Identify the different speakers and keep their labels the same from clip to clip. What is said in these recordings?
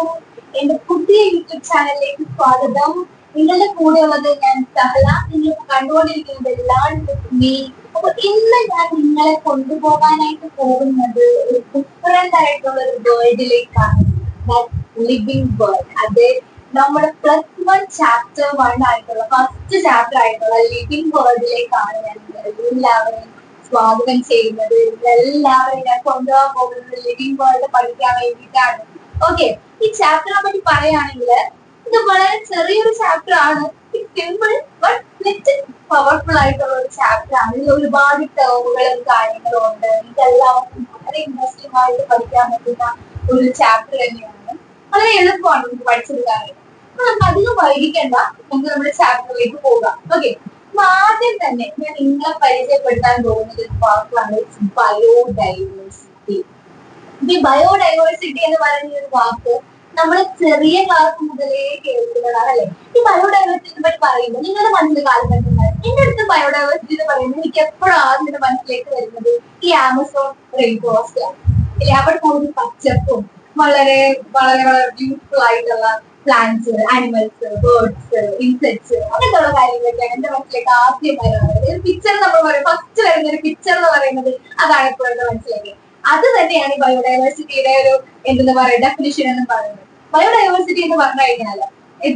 Speaker 1: എല്ലാവർക്കും എന്റെ പുതിയ യൂട്യൂബ് ചാനലിലേക്ക് സ്വാഗതം. നിങ്ങളുടെ കൂടെ ഉള്ളത് ഞാൻ സഹല. നിങ്ങൾ കണ്ടുകൊണ്ടിരിക്കുന്നത് എല്ലാവരും. അപ്പൊ ഇന്ന് ഞാൻ നിങ്ങളെ കൊണ്ടുപോകാനായിട്ട് പോകുന്നത് ഒരു ഡിഫറെന്റ് ആയിട്ടുള്ള ഒരു വേൾഡിലേക്കാണ്. Living world. അത് നമ്മുടെ +1 ചാപ്റ്റർ 1 ആയിട്ടുള്ള ഫസ്റ്റ് ചാപ്റ്റർ ആയിട്ടുള്ള ലിവിംഗ് വേൾഡിലേക്കാണ് ഞാൻ എല്ലാവരെയും സ്വാഗതം ചെയ്യുന്നത്. എല്ലാവരും ഞാൻ കൊണ്ടുപോകാൻ പോകുന്നത് ലിവിംഗ് വേൾഡ് പഠിക്കാൻ വേണ്ടിയിട്ടാണ്. ഓക്കെ, ഈ ചാപ്റ്ററിനെ പറ്റി പറയുകയാണെങ്കിൽ ഇത് വളരെ ചെറിയൊരു ചാപ്റ്റർ ആണ്. സിമ്പിൾ ബട്ട് ലിറ്റിൽ പവർഫുൾ ആയിട്ടുള്ള ഒരു ചാപ്റ്റർ ആണ്. ഇതിൽ ഒരുപാട് ടേമുകളും കാര്യങ്ങളും ഉണ്ട്. ഇതെല്ലാവർക്കും വളരെ ഇൻട്രസ്റ്റിംഗ് ആയിട്ട് പഠിക്കാൻ പറ്റുന്ന ഒരു ചാപ്റ്റർ തന്നെയാണ്. വളരെ എളുപ്പമാണ് നമുക്ക് പഠിച്ചെടുക്കാനായിട്ട്. അപ്പൊ നമുക്ക് അധികം വൈകിക്കണ്ട, നമുക്ക് നമ്മുടെ ചാപ്റ്ററിലേക്ക് പോകാം. ഓക്കെ, അപ്പൊ ആദ്യം തന്നെ ഞാൻ നിങ്ങളെ പരിചയപ്പെടുത്താൻ പോകുന്നത് ഒരു വാക്കാണ് ബയോഡൈവേഴ്സിറ്റി. ഈ ബയോഡൈവേഴ്സിറ്റി എന്ന് പറയുന്ന ഒരു വാക്ക് നമ്മൾ ചെറിയ ക്ലാസ് മുതലേ കേൾക്കുന്നതാണ് അല്ലെ. ഈ ബയോഡൈവേഴ്സിറ്റിയെ പറ്റി പറയുമ്പോൾ നിങ്ങളുടെ മനസ്സിൽ കാലം പറ്റുന്നത് എന്റെ അടുത്ത് ബയോഡൈവേഴ്സിറ്റി എന്ന് പറയുന്നത് എനിക്ക് എപ്പോഴും ആദ്യം മനസ്സിലേക്ക് വരുന്നത് ഈ ആമസോൺ റെയിൻ ഫോറസ്റ്റ് ആണ് അല്ലെ. അവിടെ കൂടുതൽ പച്ചപ്പും വളരെ വളരെ വളരെ ബ്യൂട്ടിഫുൾ ആയിട്ടുള്ള പ്ലാന്റ്സ്, ആനിമൽസ്, ബേർഡ്സ്, ഇൻസെക്ട്സ് അങ്ങനെയുള്ള കാര്യങ്ങളൊക്കെയാണ് എന്റെ മനസ്സിലേക്ക് ആദ്യം വരുന്നത്. ഒരു പിക്ചർ നമ്മൾ പറയും, ഫസ്റ്റ് വരുന്ന ഒരു പിക്ചർ എന്ന് പറയുന്നത് അതാണ് എപ്പോഴും എന്റെ മനസ്സിലേക്ക്. അത് തന്നെയാണ് ഈ ബയോഡൈവേഴ്സിറ്റിയുടെ ഒരു എന്താ പറയുക ഡെഫിനിഷൻ എന്ന് പറയുന്നത്. ബയോഡൈവേഴ്സിറ്റി എന്ന് പറഞ്ഞു കഴിഞ്ഞാൽ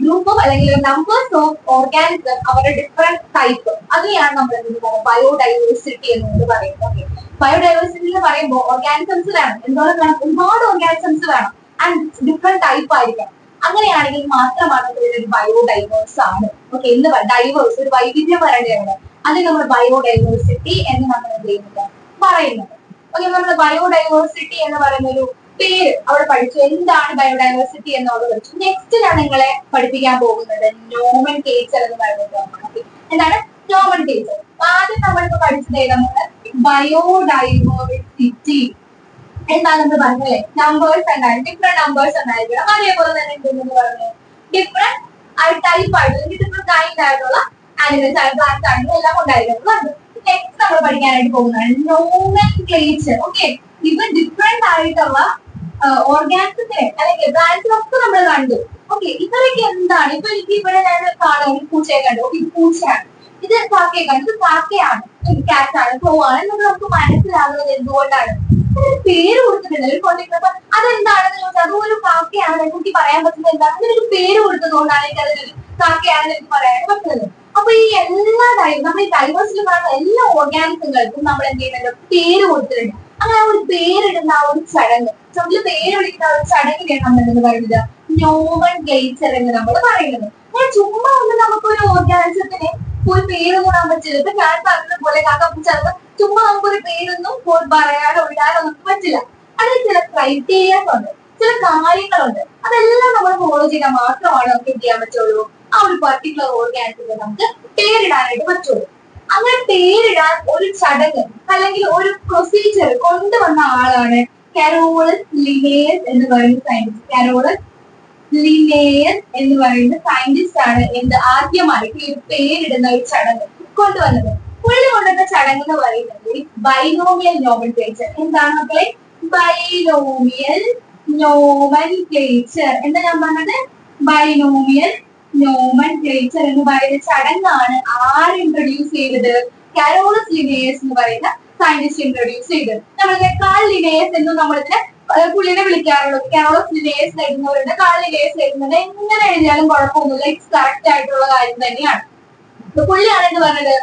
Speaker 1: ഗ്രൂപ്പ് ഓഫ് അല്ലെങ്കിൽ നമ്പേഴ്സ് ഓഫ് ഓർഗാനിസം അവരുടെ ഡിഫറെന്റ് ടൈപ്പ്, അതിനെയാണ് നമ്മൾ എന്ത് പറയുന്നത് ബയോഡൈവേഴ്സിറ്റി എന്ന് പറയുന്നത്. ബയോഡൈവേഴ്സിറ്റി എന്ന് പറയുമ്പോൾ ഓർഗാനിസംസ് വേണം, എന്തോരം വേണം, ഒരുപാട് ഓർഗാനിസംസ് വേണം ആൻഡ് ഡിഫറെന്റ് ടൈപ്പ് ആയിരിക്കണം. അങ്ങനെയാണെങ്കിൽ മാത്രമാണ് ഒരു ബയോഡൈവേഴ്സ് ആണ്. ഓക്കെ, എന്ത് ഡൈവേഴ്സ് ഒരു വൈവിധ്യം വരേണ്ടതാണ്. അത് നമ്മൾ ബയോഡൈവേഴ്സിറ്റി എന്ന് നമ്മൾ എന്ത് ചെയ്യുന്നത് പറയുന്നത്. ഓക്കെ, നമ്മൾ ബയോഡൈവേഴ്സിറ്റി എന്ന് പറയുന്ന ഒരു പേര് അവിടെ പഠിച്ചു. എന്താണ് ബയോഡൈവേഴ്സിറ്റി എന്നുള്ളത് പഠിച്ചു. നെക്സ്റ്റ് ഞാൻ നിങ്ങളെ പഠിപ്പിക്കാൻ പോകുന്നത് നോമൻക്ലേച്ചർ എന്ന് പറയുന്നത്. എന്താണ് നോമൻക്ലേച്ചർ? ആദ്യം നമ്മളിപ്പോ പഠിച്ചത് ഏതാണ്? ബയോഡൈവേഴ്സിറ്റി എന്താണ് നമ്മൾ പറഞ്ഞല്ലേ, നമ്പേഴ്സ് ഉണ്ടായിരുന്നു, ഡിഫറെന്റ് നമ്പേഴ്സ് ഉണ്ടായിരിക്കണം. അതേപോലെ തന്നെ എന്തെന്ന് പറഞ്ഞു ഡിഫറെന്റ് ടൈപ്പ് ആയിട്ടുള്ള ഡിഫറെന്റ് കൈൻഡ് ആയിട്ടുള്ള ആനിമൽസ് ആയിട്ട് പ്ലാന്റ്സ് ആയിട്ടുള്ള എല്ലാം ഉണ്ടായിരിക്കണം. നെക്സ്റ്റ് നമ്മൾ പഠിക്കാനായിട്ട് പോകുന്നതാണ് നോമൻക്ലേച്ചർ. ഓക്കെ, ഇവ ഡിഫറെന്റ് ആയിട്ടുള്ള ഓർഗാനിസത്തിനെ അല്ലെങ്കിൽ പ്ലാന്റ്സിനൊക്കെ നമ്മൾ കണ്ടു. ഓക്കെ, ഇവരൊക്കെ എന്താണ്? ഇപ്പൊ എനിക്ക് ഇവിടെ ഞാൻ കാണാം ഒരു പൂച്ചയെ കണ്ടു. ഓക്കെ, ഇത് പൂച്ചയാണ്, ഇത് കാക്കയെ കണ്ടു, ഇത് കാക്കയാണ്, ഇത് കാറ്റാണ്, ക്ലോ ആണ് എന്നൊക്കെ നമുക്ക് മനസ്സിലാകുന്നത് എന്തുകൊണ്ടാണ്? പേര് കൊടുത്തിട്ടുണ്ട് ഒരു കൊണ്ടിരുന്നപ്പോ അതെന്താണെന്ന് ചോദിച്ചാൽ അതും ഒരു കാക്കയാണ് എനിക്ക് പറയാൻ പറ്റുന്നത്. എന്താണ് ഇതിനൊരു പേര് കൊടുത്തതുകൊണ്ടാണ് എനിക്ക് അതിനൊരു കാക്കയാണെന്ന് എനിക്ക് പറയാൻ പറ്റുന്നത്. അപ്പൊ ഈ എല്ലാ നമ്മൾ ഈ ഡൈവേഴ്സിറ്റി പറയുന്ന എല്ലാ ഓർഗാനിസങ്ങൾക്കും നമ്മൾ എന്ത് ചെയ്യുന്നുണ്ട്, പേര് കൊടുത്തിട്ടുണ്ട്. അങ്ങനെ ഒരു പേരിടുന്ന ആ ഒരു ചടങ്ങ്, നമ്മൾ പേര് വിളിക്കുന്ന ഒരു ചടങ്ങിനെയാണ് നമ്മൾ എന്ന് പറയുന്നത് നോമൻക്ലേച്ചർ എന്ന് നമ്മൾ പറയുന്നത്. ഞാൻ ചുമ്മാ ഒന്ന് നമുക്കൊരു ഓർഗാനിസത്തിന് ഒരു പേരൊന്നും ഇടാൻ പറ്റില്ല. ഇപ്പൊ ഞാൻ പറഞ്ഞതുപോലെ കാക്കപ്പൂച്ച ചുമ്മാ നമുക്കൊരു പേരൊന്നും പറയാനോ ഇടാനോ നമുക്ക് പറ്റില്ല. അതിൽ ചില ക്രൈറ്റീരിയാസ് ഉണ്ട്, ചില കാര്യങ്ങളുണ്ട്. അതെല്ലാം നമ്മൾ ഫോളോ ചെയ്താൽ മാത്രമാണ് നമുക്ക് എന്ത് ചെയ്യാൻ പറ്റുള്ളൂ, ആ ഒരു പർട്ടിക്കുലർ ഓർഗാനിസത്തിന് നമുക്ക് പേരിടാനായിട്ട് പറ്റുള്ളൂ. അങ്ങനെ പേരിടാൻ ഒരു ചടങ്ങ് അല്ലെങ്കിൽ ഒരു പ്രൊസീജിയർ കൊണ്ടുവന്ന ആളാണ് കരോളസ് ലിനേയസ് എന്ന് പറയുന്ന സയന്റിസ്റ്റ്. കരോളസ് ലിനേയസ് എന്ന് പറയുന്ന സയന്റിസ്റ്റ് ആണ് എന്ത് ആദ്യമായിട്ട് ഈ പേരിടുന്ന ഒരു ചടങ്ങ് കൊണ്ടുവന്നത്. പുള്ളി കൊണ്ടുവന്ന ചടങ്ങ് എന്ന് പറയുന്നത് ബൈനോമിയൽ നോമൻക്ലേച്ചർ. എന്താണ് മക്കളെ? Binomial nomenclature. എന്താ ഞാൻ പറഞ്ഞത്? ബൈനോമിയൽ നോമൻക്ലേച്ചർ എന്ന് പറയുന്ന ചടങ്ങാണ് ആര് ഇൻട്രൊഡ്യൂസ് ചെയ്തത്? കരോളസ് ലിനേയസ് എന്ന് പറയുന്ന സയന്റിസ്റ്റ് ഇൻട്രൊഡ്യൂസ് ചെയ്തത്. നമ്മളിതിനെ കാൾ ലിനേയസ് എന്നും നമ്മളിതിനെ പുള്ളിനെ വിളിക്കാറുള്ളൂ. കരോളസ് ലിനേയസ് എഴുതുന്നവരുണ്ട്, കാൾ ലിനേയസ് എഴുതുന്നത്. എങ്ങനെ എഴുതിയാലും കുഴപ്പമൊന്നുമില്ല, ഇറ്റ്സ് കറക്റ്റ് ആയിട്ടുള്ള കാര്യം തന്നെയാണ്. പുള്ളിയാണ് എന്ന് പറഞ്ഞത്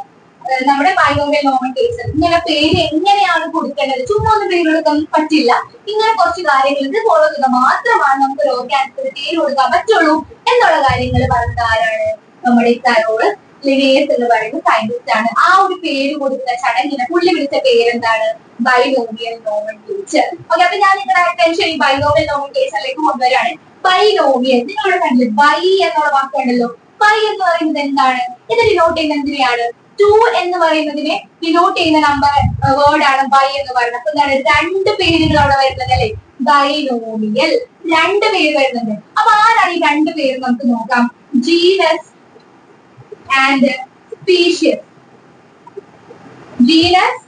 Speaker 1: നമ്മുടെ ബൈനോമിയൽ നോമൻക്ലേച്ചർ. ഇങ്ങനെ പേര് എങ്ങനെയാണ് കൊടുക്കേണ്ടത്, ചുമ്മാ ഒന്ന് പേര് കൊടുക്കാൻ പറ്റില്ല. ഇങ്ങനെ കുറച്ച് കാര്യങ്ങൾ ഇത് ഫോളോ ചെയ്താൽ മാത്രമാണ് നമുക്ക് ഒരു ഓർഗാനിസത്തിന് പേര് കൊടുക്കാൻ പറ്റുള്ളൂ എന്നുള്ള കാര്യങ്ങൾ പറഞ്ഞത് ആരാണ്? നമ്മുടെ കരോളസ് ലിനേയസ് എന്ന് പറയുന്ന സയന്റിസ്റ്റ് ആണ്. ആ ഒരു പേര് കൊടുക്കുന്ന ചടങ്ങിനെ പുള്ളി വിളിച്ച പേരെന്താണ്? Binomial nomenclature. ഓക്കെ, അപ്പൊ ഞാൻ നിങ്ങളുടെ അറ്റൻഷൻ ഈ ബൈനോമിയൽ നോമൻക്ലേച്ചറിലേക്ക് കൊണ്ടുവരാണ്. ബൈനോമിയൽ നിങ്ങൾ കണ്ടില്ലേ, ബൈ എന്നുള്ള വാക്കുണ്ടല്ലോ. ബൈ എന്ന് പറയുന്നത് എന്താണ്? ഇത് ഡിനോട്ട് ചെയ്യുന്നത് എന്തിനെയാണ്? 2 എന്ന് പറയുന്നതിനെ ഡിനോട്ട് ചെയ്യുന്ന നമ്പർ വേർഡ് ആണ് ബൈ എന്ന് പറയുന്നത്. അപ്പൊ എന്താണ്? രണ്ട് പേരുകൾ അവിടെ വരുന്നത് അല്ലെ, ബൈനോമിയൽ രണ്ട് പേര് വരുന്നുണ്ട്. അപ്പൊ ആരാണ് ഈ രണ്ട് പേര്? നമുക്ക് നോക്കാം. Genus and species. Genus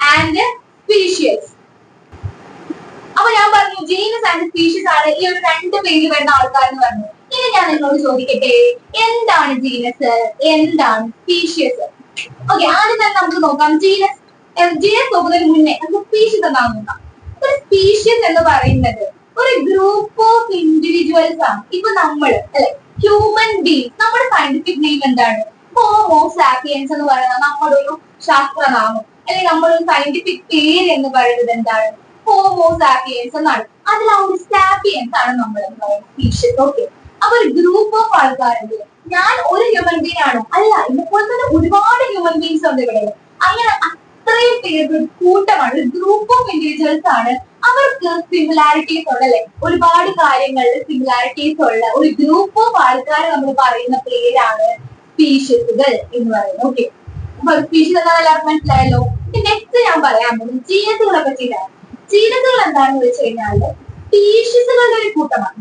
Speaker 1: and species. അപ്പൊ ഞാൻ പറഞ്ഞു ജീനസ് ആൻഡ് സ്പീഷീസ് ആണ് ഈ ഒരു രണ്ട് പേരിൽ വരുന്ന ആൾക്കാർ എന്ന് പറഞ്ഞു. ഇനി ഞാൻ നിങ്ങളോട് ചോദിക്കട്ടെ, എന്താണ് ജീനസ്, എന്താണ് സ്പീഷ്യസ്? ഓക്കെ, ആദ്യം തന്നെ നമുക്ക് നോക്കാം ജീനസ്. ജീനസ് നോക്കുന്നതിന് മുന്നേ നമുക്ക് സ്പീഷീസ് എന്താണെന്ന് നോക്കാം. ഒരു സ്പീഷ്യസ് എന്ന് പറയുന്നത് ഒരു ഗ്രൂപ്പ് ഓഫ് ഇൻഡിവിജ്വൽസ് ആണ്. ഇപ്പൊ നമ്മൾ അല്ലെ ഹ്യൂമൻ ബീങ്സ്, നമ്മുടെ സയന്റിഫിക് നെയിം എന്താണ്? ഹോമോ സാപ്പിയൻസ് എന്ന് പറയുന്നത് നമ്മുടെ ഒരു ശാസ്ത്രനാമം, അല്ലെങ്കിൽ നമ്മുടെ ഒരു സയന്റിഫിക് പേര് എന്ന് പറയുന്നത് എന്താണ്? ഹോമോ സാപ്പിയൻസ് എന്നാണ്. അതിൽ ആ ഒരു സാപ്പിയൻസ് ആണ് നമ്മൾ സ്പീഷ്യസ്. ഓക്കെ, അപ്പൊ ഒരു ഗ്രൂപ്പ് ഓഫ് ആൾക്കാരുണ്ട്. ഞാൻ ഒരു ഹ്യൂമൻ ബീങ് ആണോ? അല്ല, ഇതുപോലെ തന്നെ ഒരുപാട് ഹ്യൂമൻ ബീങ്സ് ഉണ്ട് ഇവിടെ. അങ്ങനെ അത്രയും പേര് കൂട്ടമാണ്, ഒരു ഗ്രൂപ്പ് ഓഫ് ഇൻഡിവിജ്വൽസ് ആണ്. അവർക്ക് സിമിലാരിറ്റീസ് ഉള്ള അല്ലെ, ഒരുപാട് കാര്യങ്ങളിൽ സിമിലാരിറ്റീസ് ഉള്ള ഒരു ഗ്രൂപ്പ് ഓഫ് ആൾക്കാർ നമ്മൾ പറയുന്ന പേരാണ് സ്പീഷ്യസുകൾ എന്ന് പറയുന്നത്. ഓക്കെ, അപ്പൊ സ്പീഷ്യസ് എന്താ എല്ലാവർക്കും മനസ്സിലായല്ലോ. നെക്സ്റ്റ് ഞാൻ പറയാൻ പോകുന്നത് ജീനസുകളെ പറ്റിയിട്ടാണ്. ജീനസുകൾ എന്താണെന്ന് വെച്ച് കഴിഞ്ഞാല് സ്പീഷ്യസുകളുടെ ഒരു കൂട്ടമാണ്.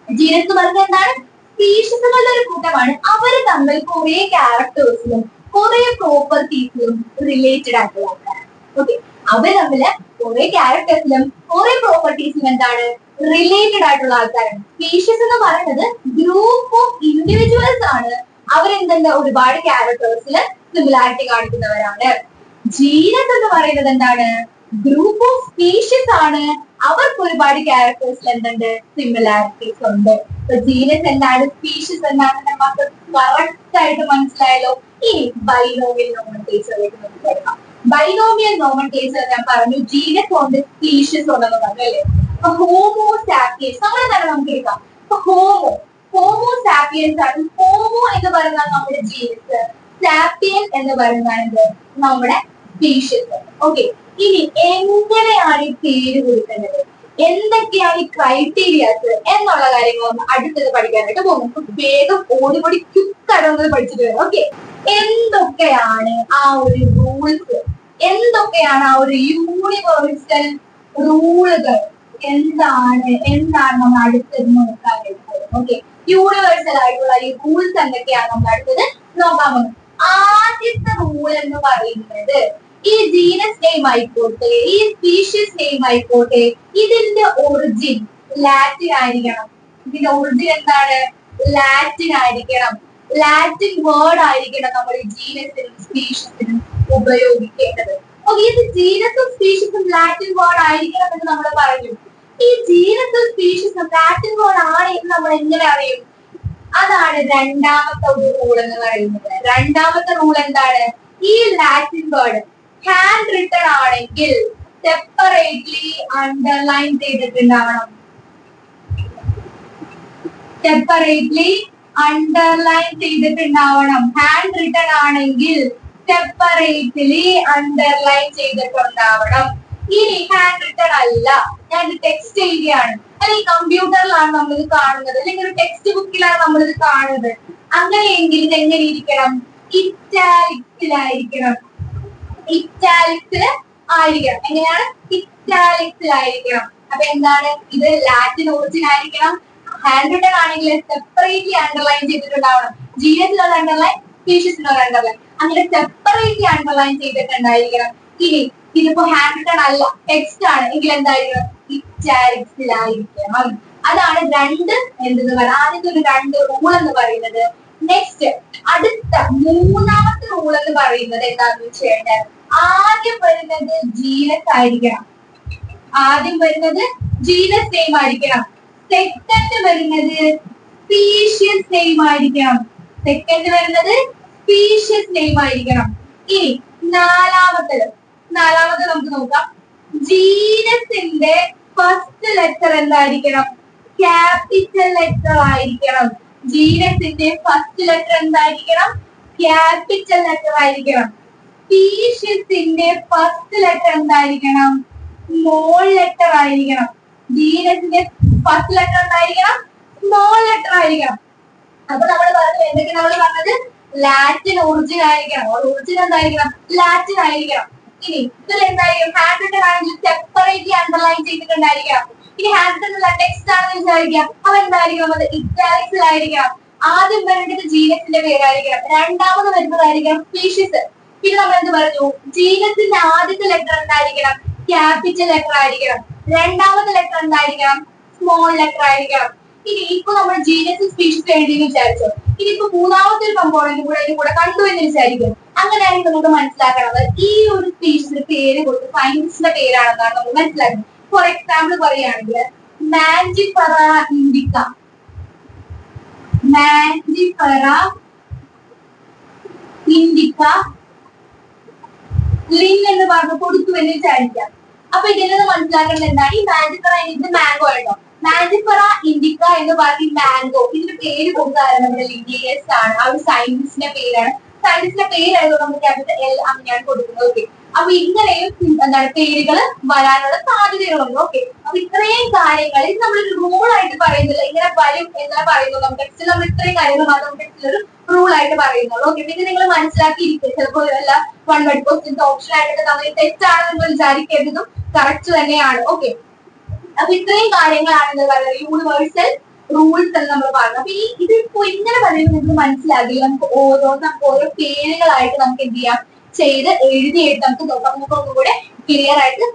Speaker 1: ജീനസ് പറഞ്ഞാൽ എന്താണ്? സ്പീഷ്യസുകളുടെ ഒരു കൂട്ടമാണ്. അവർ തമ്മിൽ കുറെ ക്യാരക്ടേഴ്സിലും കുറെ പ്രോപ്പർട്ടീസിലും റിലേറ്റഡ് ആയിട്ടുള്ള ആൾക്കാരാണ്. ഓക്കെ, അവർ തമ്മില് കുറെ ക്യാരക്ടേഴ്സിലും കുറെ പ്രോപ്പർട്ടീസിലും എന്താണ് റിലേറ്റഡ് ആയിട്ടുള്ള ആൾക്കാരാണ്. സ്പീഷ്യസ് എന്ന് പറയുന്നത് ഗ്രൂപ്പ് ഓഫ് ഇൻഡിവിജ്വൽസ് ആണ്. അവരെന്താ ഒരുപാട് ക്യാരക്ടേഴ്സിൽ സിമിലാരിറ്റി കാണിക്കുന്നവരാണ്. ജീനസ് എന്ന് പറയുന്നത് എന്താണ്? ഗ്രൂപ്പ് ഓഫ് സ്പീഷ്യസ് ആണ്. അവർക്ക് ഒരുപാട് ക്യാരക്ടേഴ്സിൽ എന്തുണ്ട്? സിമിലാരിറ്റീസ് ഉണ്ട്. ജീനസ് എന്താണ്, സ്പീഷ്യസ് എന്താണ് നമുക്ക് കറക്റ്റ് ആയിട്ട് മനസ്സിലായല്ലോ. ഇനി ബൈനോമിയൽ നോമൻക്ലേച്ചറിലേക്ക് നമുക്ക് എടുക്കാം. ബൈനോമിയൽ നോമൻക്ലേച്ചർ ഞാൻ പറഞ്ഞു, ജീനസ് ഉണ്ട് സ്പീഷ്യസ് ഉണ്ടെന്ന് പറഞ്ഞു അല്ലേ. ഹോമോ സാപ്പിയൻസ് നമ്മൾ തന്നെ നമുക്ക് എടുക്കാം. ഹോമോ സാപ്പിയൻസ് ആണ്. ഹോമോ എന്ന് പറയുന്നത് നമ്മുടെ ജീനസ്, സാപ്പിയൻ എന്ന് പറയുന്നത് നമ്മുടെ സ്പീഷ്യസ്. ഓക്കെ, ഇനി എങ്ങനെയാണ് ഈ പേര് കൊടുക്കേണ്ടത്, എന്തൊക്കെയാണ് ഈ ക്രൈറ്റീരിയാസ് എന്നുള്ള കാര്യങ്ങളൊന്നും അടുത്തത് പഠിക്കാനായിട്ട് പോകും. വേഗം ഓടിപൊടി ക്വിക്കായിട്ട് പഠിച്ചിട്ട് വരാം. ഓക്കെ, എന്തൊക്കെയാണ് ആ ഒരു റൂൾസ്, എന്തൊക്കെയാണ് ആ ഒരു യൂണിവേഴ്സൽ റൂളുകൾ, എന്താണ് നമ്മൾ അടുത്തത് നോക്കാനായിട്ട്. ഓക്കെ, യൂണിവേഴ്സൽ ആയിട്ടുള്ള ഈ റൂൾസ് എന്തൊക്കെയാണ് നമ്മൾ അടുത്തത് നോക്കാൻ പോകുന്നത്. ആദ്യത്തെ റൂൾ എന്ന് പറയുന്നത്, ഈ ജീനസ് നെയിം ആയിക്കോട്ടെ, ഈ സ്പീഷ്യസ് നെയിം ആയിക്കോട്ടെ, ഇതിന്റെ ഒറിജിൻ ലാറ്റിൻ ആയിരിക്കണം. ഇതിന്റെ ഒറിജിൻ എന്താണ്? ലാറ്റിൻ ആയിരിക്കണം. ലാറ്റിൻ വേർഡ് ആയിരിക്കണം നമ്മൾ ഈ ജീനസിനും സ്പീഷ്യസിനും ഉപയോഗിക്കേണ്ടത്. ഓക്കെ, ഇത് ജീനസും സ്പീഷ്യസും ലാറ്റിൻ വേർഡ് ആയിരിക്കണം എന്ന് നമ്മൾ പറഞ്ഞു. ഈ ജീനസും സ്പീഷ്യസും ലാറ്റിൻ വേർഡ് ആണ് എന്ന് നമ്മൾ എങ്ങനെ അറിയും? അതാണ് രണ്ടാമത്തെ ഒരു റൂൾ എന്ന് പറയുന്നത്. രണ്ടാമത്തെ റൂൾ എന്താണ്? ഈ ലാറ്റിൻ വേർഡ് ഹാൻഡ് റിട്ടൺ ആണെങ്കിൽ സെപ്പറേറ്റ്ലി അണ്ടർലൈൻ ചെയ്തിട്ടുണ്ടാവണം. സെപ്പറേറ്റ്ലി അണ്ടർലൈൻ ചെയ്തിട്ടുണ്ടാവണം. ഹാൻഡ് റിട്ടൺ ആണെങ്കിൽ സെപ്പറേറ്റ്ലി അണ്ടർലൈൻ ചെയ്തിട്ടുണ്ടാവണം. ഇനി ഹാൻഡ് റിട്ടൺ അല്ല, ഞാൻ ടെക്സ്റ്റ് എഴുതിയാണ്, അല്ലെങ്കിൽ കമ്പ്യൂട്ടറിലാണ് നമ്മളിത് കാണുന്നത്, അല്ലെങ്കിൽ ഒരു ടെക്സ്റ്റ് ബുക്കിലാണ് നമ്മളിത് കാണുന്നത്, അങ്ങനെയെങ്കിൽ ഇത് എങ്ങനെ ഇരിക്കണം? ഇറ്റാലിക്സിലായിരിക്കണം. ഇറ്റാലിക്സിൽ ആയിരിക്കണം. എങ്ങനെയാണ്? ഇറ്റാലിക്സിലായിരിക്കണം. അപ്പൊ എന്താണ് ഇത്? ലാറ്റിൻ ഒറിജിൻ ആയിരിക്കണം. ഹാൻഡ് റിട്ടൺ ആണെങ്കിൽ സെപ്പറേറ്റ്ലി അണ്ടർലൈൻ ചെയ്തിട്ടുണ്ടാവണം. ജീനസിലുള്ള അണ്ടർലൈൻ, സ്പീഷ്യസിലുള്ള അണ്ടർലൈൻ, അങ്ങനെ സെപ്പറേറ്റ്ലി അണ്ടർലൈൻ ചെയ്തിട്ടുണ്ടായിരിക്കണം. ഇനി ഇതിപ്പോ ഹാൻഡ് റിട്ടൺ അല്ല, ടെക്സ്റ്റ് ആണ് എങ്കിൽ എന്തായിരിക്കണം? ഇറ്റാലിക്സിലായിരിക്കണം. അതാണ് രണ്ട് എന്തെന്ന് പറയുന്നത്, ആദ്യത്തെ ഒരു രണ്ട് റൂൾ എന്ന് പറയുന്നത്. നെക്സ്റ്റ് അടുത്ത മൂന്നാമത്തെ റൂൾ എന്ന് പറയുന്നത് എന്താണെന്ന് വെച്ച് കഴിഞ്ഞാൽ, ആദ്യം വരുന്നത് ജീനസ് ആയിരിക്കണം. ആദ്യം വരുന്നത് ജീനസ് നെയിം ആയിരിക്കണം. സെക്കൻഡ് വരുന്നത് സ്പീഷ്യസ് നെയിം ആയിരിക്കണം. സെക്കൻഡ് വരുന്നത് സ്പീഷ്യസ് നെയിം ആയിരിക്കണം. ഇനി നാലാമത്തെ നമുക്ക് നോക്കാം. ജീനസിന്റെ ഫസ്റ്റ് ലെറ്റർ എന്തായിരിക്കണം? ക്യാപിറ്റൽ ലെറ്റർ ആയിരിക്കണം. ജീനസിന്റെ ഫസ്റ്റ് ലെറ്റർ എന്തായിരിക്കണം? ക്യാപിറ്റൽ ലെറ്റർ ആയിരിക്കണം. സ്പീഷ്യസിന്റെ ഫസ്റ്റ് ലെറ്റർ എന്തായിരിക്കണം? സ്മോൾ ലെറ്റർ ആയിരിക്കണം. ജീനസിന്റെ ഫസ്റ്റ് ലെറ്റർ എന്തായിരിക്കണം? സ്മോൾ ലെറ്റർ ആയിരിക്കണം. അപ്പൊ നമ്മൾ പറഞ്ഞു എന്തൊക്കെ നമ്മൾ പറഞ്ഞത്? ലാറ്റിൻ ഒറിജിൻ ആയിരിക്കണം. ഒറിജിൻ എന്തായിരിക്കണം? ലാറ്റിൻ ആയിരിക്കണം. ഇനി ഇതിൽ എന്തായിരിക്കും? ഹാൻഡ് റിട്ടൺ ആണെങ്കിൽ സെപ്പറേറ്റ്ലി അണ്ടർലൈൻ ചെയ്തിട്ടുണ്ടായിരിക്കണം. ഇനി ഹാൻഡ് റിട്ടൺ ഉള്ള ടെക്സ്റ്റ് ആണെന്ന് വിചാരിക്കാം, അപ്പൊ എന്തായിരിക്കണം? അത് ഇറ്റാലിക്സിലായിരിക്കണം. ആദ്യം വരേണ്ടത് ജീനസിന്റെ പേരായിരിക്കണം, രണ്ടാമത് വരുന്നതായിരിക്കണം സ്പീഷ്യസ്. പിന്നെ നമ്മൾ എന്ത് പറഞ്ഞു? ജീനസിന്റെ ആദ്യത്തെ ലെറ്റർ എന്തായിരിക്കണം? ക്യാപിറ്റൽ ലെറ്റർ ആയിരിക്കണം. രണ്ടാമത്തെ ലെറ്റർ എന്തായിരിക്കണം? സ്മോൾ ലെറ്റർ ആയിരിക്കണം. ഇനി ഇപ്പൊ നമ്മൾ ജീനസ് സ്പീഷീസ് എഴുതിയെന്ന് വിചാരിച്ചോ. ഇനിയിപ്പോ മൂന്നാമത്തെ ഒരു കമ്പോണന്റ് കൂടെ അതിന്റെ കൂടെ കണ്ടു എന്ന് വിചാരിക്കും. അങ്ങനെയാണെങ്കിൽ നമുക്ക് മനസ്സിലാക്കണത് ഈ ഒരു സ്പീഷീസിന്റെ പേര് കൊടുത്ത് സയൻസിന്റെ പേരാണെന്നാണ് നമ്മൾ മനസ്സിലാക്കുന്നത്. ഫോർ എക്സാമ്പിൾ പറയുകയാണെങ്കിൽ മാൻജിഫെറ ഇൻഡിക്ക, മാൻജിഫെറ ഇൻഡിക്ക ലിൻ എന്ന് പറഞ്ഞ് കൊടുത്തു എന്ന് വിചാരിക്കാം. അപ്പൊ ഇതിൽ നിന്ന് മനസ്സിലാക്കേണ്ടത് എന്താണ്? ഈ മാൻജിഫെറ ഇൻഡിക്ക മാംഗോ ആണോ? മാൻജിഫെറ ഇൻഡിക്ക എന്ന് പറഞ്ഞ മാംഗോ ഇതിന്റെ പേര് കൊടുത്തായിരുന്നു നമ്മുടെ ലിനിയേഴ്സ് ആണ്. ആ ഒരു സയൻസിന്റെ പേരാണ്. സയൻസിന്റെ പേരായിരുന്നു നമ്മൾ ക്യാപിറ്റൽ എൽ അങ്ങനെയാണ് കൊടുക്കുന്നത്. ഓക്കെ, അപ്പൊ ഇങ്ങനെയും എന്താണ് പേരുകൾ വരാനുള്ള സാധ്യതകളുണ്ട്. ഓക്കെ, അപ്പൊ ഇത്രയും കാര്യങ്ങൾ ഇത് നമ്മളൊരു റൂൾ ആയിട്ട് പറയുന്നില്ല, ഇങ്ങനെ വരും എന്നാ പറയുന്നത്. നമുക്ക് ടെക്സ്റ്റിൽ നമ്മൾ ഇത്രയും കാര്യങ്ങൾ മാത്രം ടെക്സ്റ്റിലൊരു റൂൾ ആയിട്ട് പറയുന്നുള്ളൂ. ഓക്കെ, പിന്നെ നിങ്ങൾ മനസ്സിലാക്കിയിരിക്കും. ചിലപ്പോൾ എല്ലാ വൺ വേർഡ് ക്വസ്റ്റ്യൻസ് ഓപ്ഷൻ ആയിട്ട് നമ്മൾ തെറ്റാണെന്ന് നിങ്ങൾ വിചാരിക്കേണ്ടതും കറക്റ്റ് തന്നെയാണ്. ഓക്കെ, അപ്പൊ ഇത്രയും കാര്യങ്ങളാണ് എന്താ പറയുക യൂണിവേഴ്സൽ റൂൾസ് എന്ന് നമ്മൾ പറയുന്നത്. അപ്പൊ ഇതിപ്പോ ഇങ്ങനെ പറയുമ്പോൾ നിങ്ങൾക്ക് മനസ്സിലാകില്ല. നമുക്ക് ഓരോ പേരുകളായിട്ട് നമുക്ക് എന്ത് ചെയ്യാം, ചെയ്ത് എഴുതിയിട്ട് നമുക്ക് നോക്കാം. നമുക്ക് ഒന്നുകൂടെ ക്ലിയർ ആയിട്ട്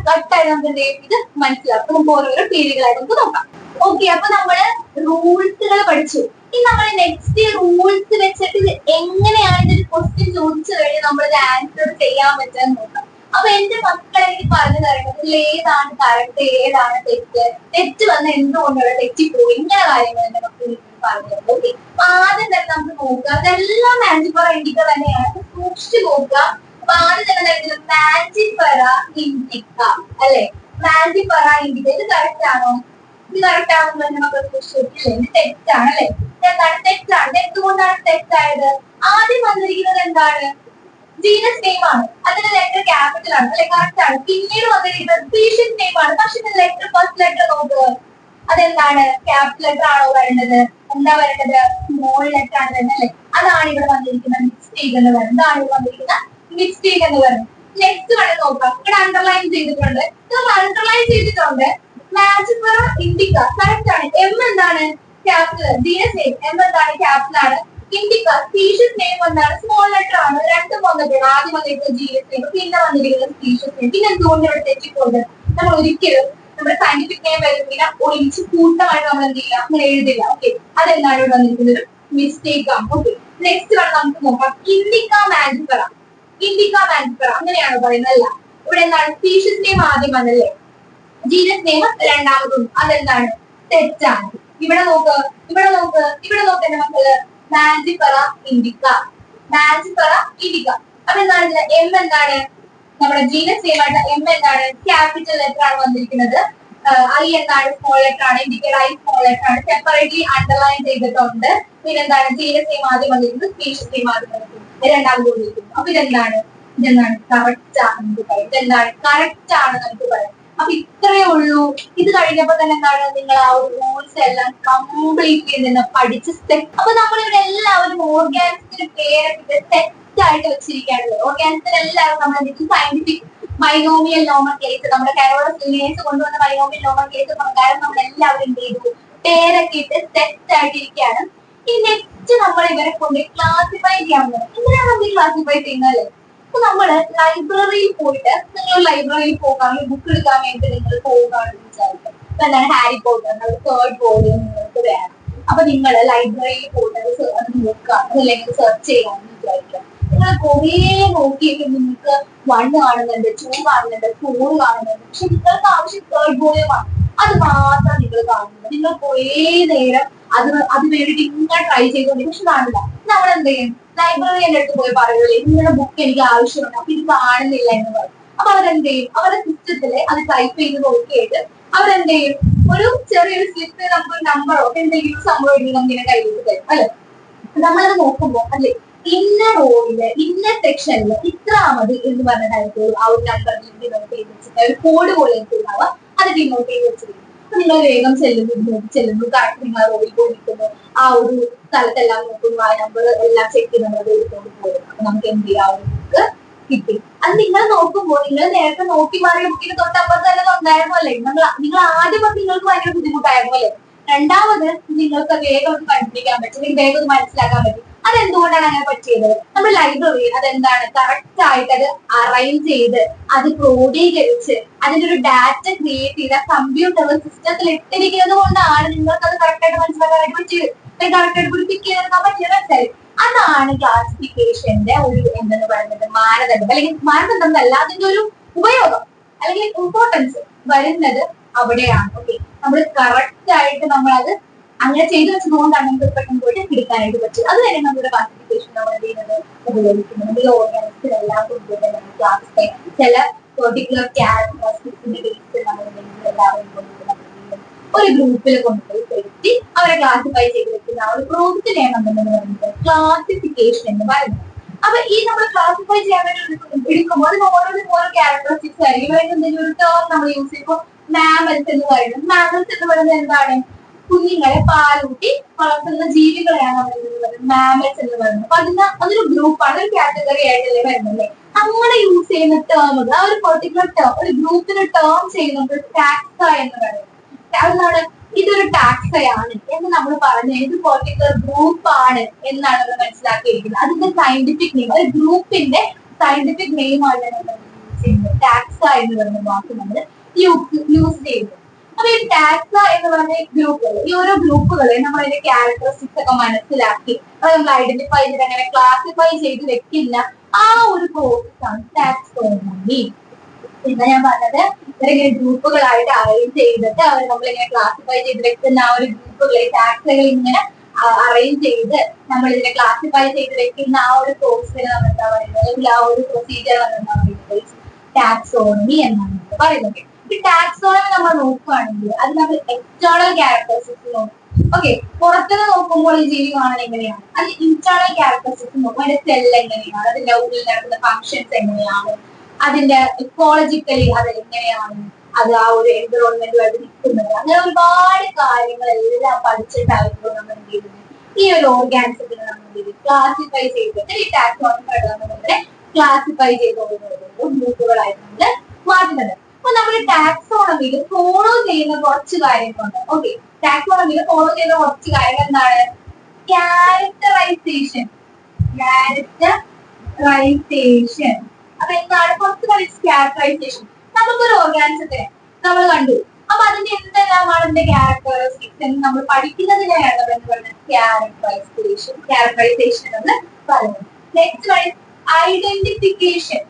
Speaker 1: കട്ടായിട്ട് നമുക്ക് എന്ത് ചെയ്യും, ഇത് മനസ്സിലാക്കും. നമുക്ക് ഓരോരോ പേരുകളായിട്ട് നമുക്ക് നോക്കാം. ഓക്കെ, അപ്പൊ നമ്മള് റൂൾസുകൾ പഠിച്ചു. ഇനി നമ്മൾ നെക്സ്റ്റ് റൂൾസ് വെച്ചിട്ട് ഇത് എങ്ങനെയാണ് ഇതൊരു ക്വസ്റ്റ്യൻ ചോദിച്ചു കഴിഞ്ഞാൽ നമ്മൾ ഇത് ആൻസർ ചെയ്യാൻ പറ്റാന്ന് നോക്കാം. അപ്പൊ എന്റെ മക്കളെ എനിക്ക് പറഞ്ഞു തരുന്നത് ഏതാണ് കറക്റ്റ്, ഏതാണ് തെറ്റ്, തെറ്റ് വന്ന എന്തുകൊണ്ടുള്ള തെറ്റിപ്പോയി, ഇങ്ങനെ കാര്യങ്ങൾ എന്റെ മക്കൾ പറഞ്ഞു തരുന്നത്. ഓക്കെ, ആദ്യം തന്നെ നമുക്ക് നോക്കാം. അതെല്ലാം മാൻജിഫെറ ഇൻഡിക്ക തന്നെയാണ്. സൂക്ഷിച്ചു നോക്കാം. അപ്പൊ ആദ്യം തന്നെ മാൻജിഫെറ ഇൻഡിക്ക അല്ലെ, മാൻജിഫെറ ഇൻഡിക്ക ഇത് കറക്റ്റ് ആണോ? ഇത് കറക്റ്റ് ആണെന്ന് എന്റെ മക്കൾ സൂക്ഷിച്ചില്ലേ? ഇത് തെറ്റാണ് അല്ലെ. എന്താണ് തെറ്റാണ്? എന്തുകൊണ്ടാണ് തെറ്റായത്? ആദ്യം വന്നിരിക്കുന്നത് എന്താണ്? ജീനസ് നെയിം ആണ്. അതിന്റെ ലെറ്റർ ക്യാപിറ്റൽ ആണ് അല്ലെ, കറക്റ്റ് ആണ്. പിന്നീട് വന്നിരിക്കുന്നത് സ്പീഷീസ് നെയിം ആണ്. പക്ഷെ ലെറ്റർ ഫസ്റ്റ് ലെറ്റർ നോക്കുക, അതെന്താണ്? ക്യാപിറ്റൽ ലെറ്റർ ആണോ വരേണ്ടത്? എന്താ വരേണ്ടത്? സ്മോൾ ലെറ്റർ ആണ് വരുന്നത് അല്ലെ. അതാണ് ഇവിടെ വന്നിരിക്കുന്ന മിസ്റ്റേക്ക് എന്ന് പറയുന്നത്. ഇതാണ് ഇവിടെ വന്നിരിക്കുന്ന മിസ്റ്റേക്ക് എന്ന് പറയുന്നത്. നെക്സ്റ്റ് വേണം നോക്കാം. ഇവിടെ അണ്ടർലൈൻ ചെയ്തിട്ടുണ്ട്. നമ്മൾ അണ്ടർലൈൻ ചെയ്തിട്ടുണ്ട് മാൻജിഫെറ ഇൻഡിക്ക കറക്റ്റ് ആണ്. എം എന്താണ്? ക്യാപിറ്റൽ. ജീനസ് നെയിം എം എന്താണ്? ക്യാപിറ്റൽ ആണ്. ഇൻഡിക്ക സ്പീഷീസ് നെയിം എന്താണ്? സ്മോൾ ലെറ്റർ ആണ്. രണ്ടും വന്നിട്ടുണ്ട്. ആദ്യം വന്നിരിക്കുന്നത് ജീനസ് നെയിം, പിന്നെ വന്നിരിക്കുന്നത് സ്പീഷീസ് നെയിം. പിന്നെ എന്തുകൊണ്ട് ഇവിടെ തെറ്റിപ്പോകുന്നത്? നമ്മൾ ഒരിക്കലും നമ്മുടെ സയന്റിഫിക് നെയിം വരുന്നില്ല ഒരുമിച്ച് കൂട്ടമായിട്ട് നമ്മൾ എന്ത് ചെയ്യില്ല, അങ്ങനെ എഴുതില്ല. ഓക്കെ, അതെന്താണ് ഇവിടെ വന്നിരിക്കുന്നത്? ഒരു മിസ്റ്റേക്ക് ആണ്. ഓക്കെ, നെക്സ്റ്റ് വേണം നമുക്ക് നോക്കാം. ഇൻഡിക്ക മാൻജിഫെറ, ഇൻഡിക്ക മാൻജിഫെറ അങ്ങനെയാണ് പറയുന്നത് അല്ല. ഇവിടെ എന്താണ്? സ്പീഷീസ് നെയിം ആദ്യം വന്നല്ലേ, ജീനസ് നെയിം രണ്ടാമതും. അതെന്താണ്? തെറ്റാണ്. ഇവിടെ നോക്ക്, ഇവിടെ നോക്ക്, ഇവിടെ നോക്ക് എന്റെ മക്കള്. മാൻജിഫെറ ഇൻഡിക്ക, മാൻജിഫെറ ഇൻഡിക്ക. അപ്പൊ എന്താണ് ഇതിൽ എം എന്താണ്? നമ്മുടെ ജീനസ് നെയിം ആയിട്ട് എം എന്താണ്? ക്യാപിറ്റൽ ലെറ്റർ ആണ് വന്നിരിക്കുന്നത്. ഐ എന്താണ്? സ്മോൾ ലെറ്റർ ആണ്. ഇൻഡിക്കേറ്റ് ഐ സ്മോൾ ലെറ്റർ ആണ്. സെപ്പറേറ്റ്ലി അണ്ടർലൈൻ ചെയ്തിട്ടുണ്ട്. പിന്നെ എന്താണ്? ജീനസ് നെയിം ആദ്യം വന്നിരിക്കുന്നത്, സ്പീഷീസ് നെയിം ആദ്യം വന്നിരിക്കുന്നത്, രണ്ടാമത് വന്നിരിക്കുന്നു. അപ്പൊ ഇതെന്താണ്? കറക്റ്റ് ആണ് നമുക്ക് പറയാം. ഇതെന്താണ്? കറക്റ്റ് ആണ് നമുക്ക് പറയാം. അപ്പൊ ഇത്രയേ ഉള്ളൂ. ഇത് കഴിഞ്ഞപ്പോ തന്നെ എന്താണ്, നിങ്ങൾ ആ ഒരു റൂൾസ് എല്ലാം കംപ്ലീറ്റ് ചെയ്ത് പഠിച്ച് സെറ്റ്. അപ്പൊ നമ്മളിവിടെ എല്ലാവരും ഓർഗാനിക്സിന്റെ പേരൊക്കെ സെറ്റ് ആയിട്ട് വെച്ചിരിക്കുകയാണ്. ഓർഗാനിക്സിന് എല്ലാവരും നമ്മൾ സയന്റിഫിക് ബൈനോമിയൽ നോമൻക്ലേച്ചർ, നമ്മുടെ കരോളസ് ലിനിയേഴ്സ് കൊണ്ടുവന്ന ബൈനോമിയൽ നോമൻക്ലേച്ചർ പ്രകാരം നമ്മൾ എല്ലാവരും എന്ത് ചെയ്തു, പേരൊക്കെ ഇട്ട് സെറ്റ് ആയിട്ടിരിക്കുകയാണ്. ഈ നെക്സ്റ്റ് നമ്മൾ ഇവരെ കൊണ്ട് ക്ലാസിഫൈ ചെയ്യാൻ പോകുന്നത്. എന്തിനാണ് നമ്മൾ ക്ലാസിഫൈ ചെയ്യുന്നത് അല്ലേ? അപ്പൊ നമ്മള് ലൈബ്രറിയിൽ പോയിട്ട്, നിങ്ങൾ ലൈബ്രറിയിൽ പോകാമെങ്കിൽ ബുക്ക് എടുക്കാൻ വേണ്ടി നിങ്ങൾ പോവുകയാണെന്ന് വിചാരിക്കും. അപ്പൊ എന്താണ്? ഹാരി പോട്ടർ തേർഡ് വോളിയം നിങ്ങൾക്ക് വേണം. അപ്പൊ നിങ്ങൾ ലൈബ്രറിയിൽ പോയിട്ട് അത് നോക്കുക, അതല്ലെങ്കിൽ സെർച്ച് ചെയ്യാമെന്ന് വിചാരിക്കാം. നിങ്ങൾ കുറേ നോക്കിയിട്ട് നിങ്ങൾക്ക് 1 കാണുന്നുണ്ട്, 2 കാണുന്നുണ്ട്, 4 കാണുന്നുണ്ട്. പക്ഷെ നിങ്ങൾക്ക് ആവശ്യം തേർഡ് വോളിയം ആണ്. അത് മാത്രം നിങ്ങൾ കാണുന്നത്. നിങ്ങൾ കുറേ നേരം അത് വേണ്ടിട്ട് ഇങ്ങനെ ട്രൈ ചെയ്തോണ്ടിരിക്കും, പക്ഷെ കാണില്ല. നമ്മൾ എന്ത് ചെയ്യും? ലൈബ്രറിയുടെ അടുത്ത് പോയി പറയുള്ളൂ, നിങ്ങളുടെ ബുക്ക് എനിക്ക് ആവശ്യമുണ്ട്, അപ്പൊ ഇത് കാണുന്നില്ല എന്ന് പറയും. അപ്പൊ അവരെന്ത് ചെയ്യും? അവരുടെ സിസ്റ്റത്തില് അത് ടൈപ്പ് ചെയ്ത് നോക്കിയിട്ട് അവരെന്ത് ചെയ്യും? ഒരു ചെറിയൊരു സ്ലിപ്പ് നമുക്ക് നമ്പറോ എന്തെങ്കിലും സംഭവം ഉണ്ടെങ്കിൽ നമുക്ക് കയ്യിൽ തരും അല്ലെ. നമ്മളത് നോക്കുമ്പോ അല്ലെ, ഇന്ന റോയില് ഇന്ന സെക്ഷനില് ഇത്രാമത് എന്ന് പറഞ്ഞിട്ടായിരിക്കും ആ ഒരു നമ്പറിൽ ഡിനോട്ട് ചെയ്ത് വെച്ചിട്ട് ഒരു കോഡ് പോലെ ഉണ്ടാവുക, അത് ഡിനോട്ട് ചെയ്ത് വെച്ചിരിക്കും. അപ്പൊ നിങ്ങൾ വേഗം ചെല്ലുന്നു കറക്റ്റ് നിങ്ങൾ റോയിൽ പോയി നിൽക്കുന്നു, ആ ഒരു സ്ഥലത്തെല്ലാം നോക്കുന്നു, ആ നമ്പർ എല്ലാം ചെക്ക് ചെയ്ത് നമ്മൾ എടുത്തോണ്ട് പോകും. അപ്പൊ നമുക്ക് എന്ത് ചെയ്യാം? ആ ഒരു ബുക്ക് കിട്ടി. അത് നിങ്ങൾ നോക്കുമ്പോൾ നിങ്ങൾ നേരത്തെ നോക്കി മാറിയ ബുക്കിന് തൊട്ടപ്പുറത്ത് തന്നെ ഉണ്ടായിരുന്നു അല്ലേ. നിങ്ങൾ ആദ്യം നിങ്ങൾക്ക് ഭയങ്കര ബുദ്ധിമുട്ടായിരുന്നു അല്ലേ. രണ്ടാമത് നിങ്ങൾക്ക് വേഗം ഒന്ന് കണ്ടുപിടിക്കാൻ പറ്റും, വേഗം ഒന്ന് മനസ്സിലാക്കാൻ പറ്റും. അതെന്തുകൊണ്ടാണ് അങ്ങനെ പറ്റിയത്? നമ്മുടെ ലൈബ്രറി അതെന്താണ് കറക്റ്റ് ആയിട്ട് അത് അറേഞ്ച് ചെയ്ത് അത് ക്രോഡീകരിച്ച് അതിന്റെ ഒരു ഡാറ്റ ക്രിയേറ്റ് ചെയ്ത കമ്പ്യൂട്ടർ സിസ്റ്റത്തിൽ ഇട്ടിരിക്കുന്നത് കൊണ്ടാണ് നിങ്ങൾക്ക് അത് കറക്റ്റ് ആയിട്ട് മനസ്സിലാക്കാനായിട്ട് പറ്റിയത്, കറക്റ്റ് ആയിട്ട് പിടിപ്പിക്കാൻ പറ്റിയത്. മനസ്സിലായി? അതാണ് ക്ലാസിഫിക്കേഷന്റെ ഒരു എന്തെന്ന് പറയുന്നത് മാനദണ്ഡം, അല്ലെങ്കിൽ മാനദണ്ഡം എന്നല്ല, അതിന്റെ ഒരു ഉപയോഗം അല്ലെങ്കിൽ ഇമ്പോർട്ടൻസ് വരുന്നത് അവിടെയാണ്. ഓക്കെ, നമ്മൾ കറക്റ്റ് ആയിട്ട് നമ്മൾ അത് അങ്ങനെ ചെയ്തു വെച്ചതുകൊണ്ടാണ് നമുക്ക് പെട്ടെന്ന് പോയിട്ട് പിടിക്കാനായിട്ട് പറ്റും. അത് തന്നെ നമ്മുടെ ക്ലാസിഫിക്കേഷൻ നമ്മൾ എന്ത് ചെയ്യുന്നത് ഉപയോഗിക്കുന്നത്. ഈ ഓർഗാനിക്സിലെല്ലാം കൊണ്ടുപോയി ക്ലാസിഫൈ ചില പെർട്ടിക്കുലർ ക്യാരക്ടറിസ്റ്റിക്സിന്റെ ബേസിൽ നമ്മൾ എല്ലാവരും ഒരു ഗ്രൂപ്പിൽ കൊണ്ടുപോയി പെടുത്തി അവരെ ക്ലാസിഫൈ ചെയ്ത് വെക്കുന്ന ആ ഒരു പ്രോസസ്സിനെയാണ് നമ്മൾ പറയുന്നത് ക്ലാസിഫിക്കേഷൻ എന്ന് പറയുന്നത്. അപ്പൊ ഈ നമ്മൾ ക്ലാസിഫൈ ചെയ്യാൻ വേണ്ടി എടുക്കുമ്പോൾ അതിന് ഓരോ ക്യാരക്ടറിസ്റ്റിക്സ് ആയിരിക്കും. എന്തെങ്കിലും ഒരു ടേം നമ്മൾ യൂസ് ചെയ്യുമ്പോൾ മാമൽസ് എന്ന് പറയുന്നത്, മാമൽസ് എന്ന് പറയുന്നത് എന്താണ്? കുഞ്ഞുങ്ങളെ പാലൂട്ടി വളർത്തുന്ന ജീവികളെയാണ് നമ്മൾ പറയുന്നത് മാമൽസ് എന്ന് പറയുന്നത്. അപ്പൊ അതൊരു ഗ്രൂപ്പാണ്, ഒരു കാറ്റഗറി ആയിട്ടല്ലേ വരുന്നത്. അങ്ങനെ യൂസ് ചെയ്യുന്ന ടേമുകൾ, ആ ഒരു പെർട്ടിക്കുലർ ടേം ഒരു ഗ്രൂപ്പിന് ടേം ചെയ്യുന്നത് ടാക്സ എന്ന് പറയുന്നത്. അതാണ് ഇതൊരു ടാക്സയാണ് എന്ന് നമ്മൾ പറഞ്ഞ ഇത് പെർട്ടിക്കുലർ ഗ്രൂപ്പ് ആണ് എന്നാണ് നമ്മൾ മനസ്സിലാക്കിയിരിക്കുന്നത്. അതിന്റെ സയന്റിഫിക് നെയിം, ഒരു ഗ്രൂപ്പിന്റെ സയന്റിഫിക് നെയിം ആണ് നമ്മൾ യൂസ് ചെയ്യുന്നത്. ടാക്സ എന്ന് പറയുന്ന വാക്ക് നമ്മൾ യൂസ് ചെയ്യുന്നത്. അപ്പൊ ഈ ടാക്സ എന്ന് പറഞ്ഞ ഗ്രൂപ്പുകൾ, ഈ ഓരോ ഗ്രൂപ്പുകളെ നമ്മൾ അതിന്റെ ക്യാരക്ടറിസ്റ്റിക്സ് ഒക്കെ മനസ്സിലാക്കി അത് നമ്മൾ ഐഡന്റിഫൈ ചെയ്ത് അങ്ങനെ ക്ലാസിഫൈ ചെയ്ത് വെക്കുന്ന ആ ഒരു പ്രോസസ്സാണ് ടാക്സോണമി. പിന്നെ ഞാൻ പറഞ്ഞത് ഇവരിങ്ങനെ ഗ്രൂപ്പുകളായിട്ട് അറേഞ്ച് ചെയ്തിട്ട് അവർ നമ്മളിങ്ങനെ ക്ലാസിഫൈ ചെയ്ത് വെക്കുന്ന ആ ഒരു ഗ്രൂപ്പുകളെ ടാക്സുകൾ ഇങ്ങനെ അറേഞ്ച് ചെയ്ത് നമ്മൾ ഇതിനെ ക്ലാസിഫൈ ചെയ്ത് വെക്കുന്ന ആ ഒരു പ്രോസസ്സിന് നമ്മൾ എന്താ പറയുന്നത്, അല്ലെങ്കിൽ ആ ഒരു പ്രൊസീജിയർ എന്താ പറയുന്നത് ടാക്സോണമി എന്നാണ് പറയുന്നത്. ഈ ടാക്സോണമി നമ്മൾ നോക്കുകയാണെങ്കിൽ അത് നമ്മൾ എക്സ്റ്റേണൽ ക്യാരക്ടറിസ്റ്റിക്സ് നോക്കും. ഓക്കെ, പുറത്തുനിന്ന് നോക്കുമ്പോൾ ഈ ജീവി കാണാൻ എങ്ങനെയാണ്, അത് ഇന്റേണൽ ക്യാരക്ടറിസ്റ്റിക്സ് നോക്കും. അതിന്റെ സെൽ എങ്ങനെയാണ്, അതിന്റെ ഉള്ളിൽ നടക്കുന്ന ഫങ്ഷൻസ് എങ്ങനെയാണ്, അതിന്റെ ഇക്കോളജിക്കലി അത് എങ്ങനെയാണ്, അത് ആ ഒരു എൻവിറോൺമെന്റുമായിട്ട് നിൽക്കുന്നത്, അങ്ങനെ ഒരുപാട് കാര്യങ്ങളെല്ലാം പഠിച്ചിട്ടായിരിക്കും നമ്മൾ എന്ത് ചെയ്യുന്നത് ഈ ഒരു ഓർഗാനിസത്തിനെ നമ്മൾ ക്ലാസിഫൈ ചെയ്തിട്ട് ഈ ടാക്സോണമി ക്ലാസിഫൈ ചെയ്ത് ഗ്രൂപ്പുകളായിട്ട് നമ്മൾ മാറ്റുന്നത്. അപ്പൊ നമ്മൾ ടാക്സോണമിയിൽ ഫോളോ ചെയ്യുന്ന കുറച്ച് കാര്യങ്ങളുണ്ട്. ഓക്കെ, ടാക്സോണമിയിൽ ഫോളോ ചെയ്യുന്ന കുറച്ച് കാര്യങ്ങൾ എന്താണ്? ക്യാരക്ടറൈസേഷൻ. അപ്പൊ എന്താണ് കുറച്ച് ക്യാരക്ടറൈസേഷൻ? നമുക്കൊരു ഓർഗാനിസത്തിനെ നമ്മൾ കണ്ടു, അപ്പൊ അതിന്റെ എന്തെല്ലാമാണ് അതിന്റെ ക്യാരക്ടറിസ്റ്റിക്സ് എന്ന് നമ്മൾ പഠിക്കുന്നതിനെയാണ് ക്യാരക്ടറൈസേഷൻ എന്ന് പറയുന്നത്. Next identification.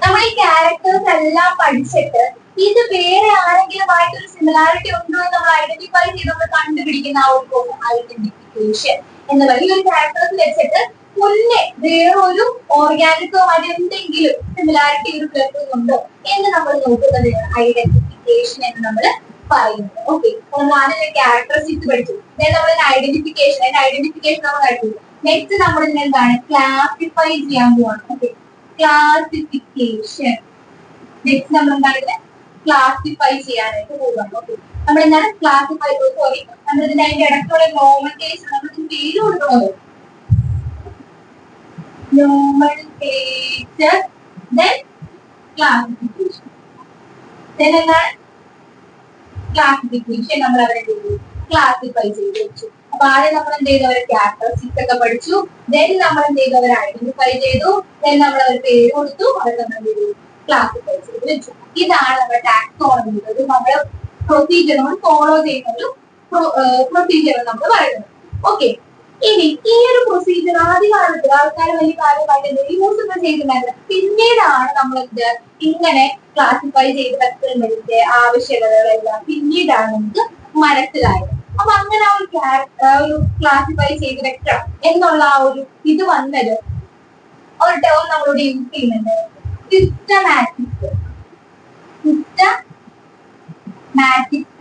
Speaker 1: നമ്മൾ ഈ ക്യാരക്ടേഴ്സ് എല്ലാം പഠിച്ചിട്ട് ഇത് വേറെ ആരെങ്കിലുമായിട്ടൊരു സിമിലാരിറ്റി ഉണ്ടോ എന്ന് നമ്മൾ ഐഡന്റിഫൈ ചെയ്ത് നമ്മൾ കണ്ടുപിടിക്കുന്ന ആ ഒരു ഐഡന്റിഫിക്കേഷൻ എന്ന് പറയും. ഈ ഒരു ക്യാരക്ടേഴ്സ് വെച്ചിട്ട് മുന്നേ വേറൊരു ഓർഗാനിസവുമായിട്ട് എന്തെങ്കിലും സിമിലാരിറ്റി ഒരു കേൾക്കുന്നുണ്ടോ എന്ന് നമ്മൾ നോക്കുന്നതിനാണ് ഐഡന്റിഫിക്കേഷൻ എന്ന് നമ്മൾ പറയുന്നത്. ഓക്കെ, നമ്മൾ ആദ്യം ക്യാരക്ടറിസ്റ്റിക്സ് പഠിച്ചു, നമ്മൾ ഐഡന്റിഫിക്കേഷൻ നമ്മൾ പഠിച്ചു. നെക്സ്റ്റ് നമ്മൾ എന്താണ് ക്ലാസിഫൈ ചെയ്യാൻ പോവാണ്. Okay, classification. നെക്സ്റ്റ് നമ്മൾ എന്താണ് ക്ലാസിഫൈ ചെയ്യാനായിട്ട് പോവുകയാണ്. ഓക്കെ, നമ്മൾ എന്താണ് ക്ലാസിഫൈ, സോറി നമ്മൾ ഇതിന്റെ അതിന്റെ ഇടയ്ക്കുള്ള നോമൻക്ലേച്ചർ നമ്മൾ പേര് കൊടുക്കണമല്ലോ. Nomenclature, then classification. Then എന്താണ് ക്ലാസിഫിക്കേഷൻ നമ്മൾ അവരെ ക്ലാസിഫൈ ചെയ്ത് വെച്ചു. അപ്പൊ ആദ്യം നമ്മൾ എന്ത് ചെയ്തു, അവരെ ക്യാരക്ടറിസ്റ്റിക്സ് ഒക്കെ പഠിച്ചു. ദെൻ നമ്മൾ എന്ത് ചെയ്തു, അവരെ ഐഡന്റിഫൈ ചെയ്തു. ദെൻ നമ്മൾ അവർ പേര് കൊടുത്തു, അവരെ നമ്മൾ എന്ത് ചെയ്തു ക്ലാസിഫൈ ചെയ്ത് വെച്ചു. ഇതാണ് നമ്മുടെ ടാക്സോണമി, ഒരു നമ്മുടെ പ്രൊസീജിയർ നമ്മൾ ഫോളോ ചെയ്യുന്ന ഒരു പ്രൊസീജിയർ നമ്മൾ പറയുന്നത്. ഓക്കെ, ഇനി ഈ ഒരു പ്രൊസീജിയർ ആദ്യകാലത്ത് ആൾക്കാർ വലിയ കാര്യമായിട്ട് യൂസ് ഒക്കെ ചെയ്തിട്ടുണ്ടായിരുന്നത്. പിന്നീടാണ് നമ്മൾ എന്ത് ഇങ്ങനെ ക്ലാസിഫൈ ചെയ്ത് വെക്കുന്നതിന്റെ ആവശ്യകതകളെല്ലാം പിന്നീടാണ് നമുക്ക് മനസ്സിലായത്. അപ്പൊ അങ്ങനെ ആ ഒരു ക്ലാസിഫൈ ചെയ്ത് വെക്കണം എന്നുള്ള ആ ഒരു ഇത് വന്നത് ഒരു ടേം നമ്മളോട് യൂസ് ചെയ്യുന്നുണ്ട്, സിസ്റ്റമാറ്റിക്സ്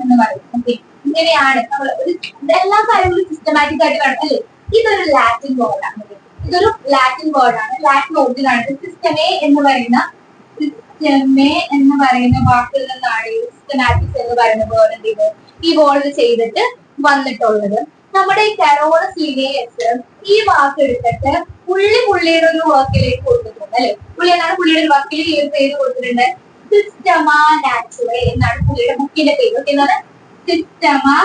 Speaker 1: എന്ന് പറയും. ഓക്കെ, ഇങ്ങനെയാണ് നമ്മൾ ഒരു എല്ലാ കാര്യങ്ങളും സിസ്റ്റമാറ്റിക് ആയിട്ട് വേണം അല്ലേ. ഇതൊരു ലാറ്റിൻ വേർഡാണ്. ലാറ്റിൻ ഒറിജിൻ ആണ്. സിസ്റ്റമേ എന്ന് പറയുന്ന വാക്കിൽ നിന്നാണ് സിസ്റ്റമാറ്റിക്സ് എന്ന് പറയുന്ന വേർഡ് എന്ത് ചെയ്തത് ഇവോൾവ് ചെയ്തിട്ട് വന്നിട്ടുള്ളത്. നമ്മുടെ ഈ കരോളസ് ലിനേയസ് ഈ വാക്ക് എടുത്തിട്ട് പുള്ളിയുടെ ഒരു വർക്കിലേക്ക് കൊടുത്തിട്ടുണ്ട് അല്ലെ. പുള്ളിയുടെ ഒരു വർക്കിൽ ഈ ഒരു പേര് കൊടുത്തിട്ടുണ്ട്, സിസ്റ്റമാ നാച്ചുറേ എന്നാണ് പുള്ളിയുടെ ബുക്കിന്റെ പേര്. എന്താണ് സിസ്റ്റമാ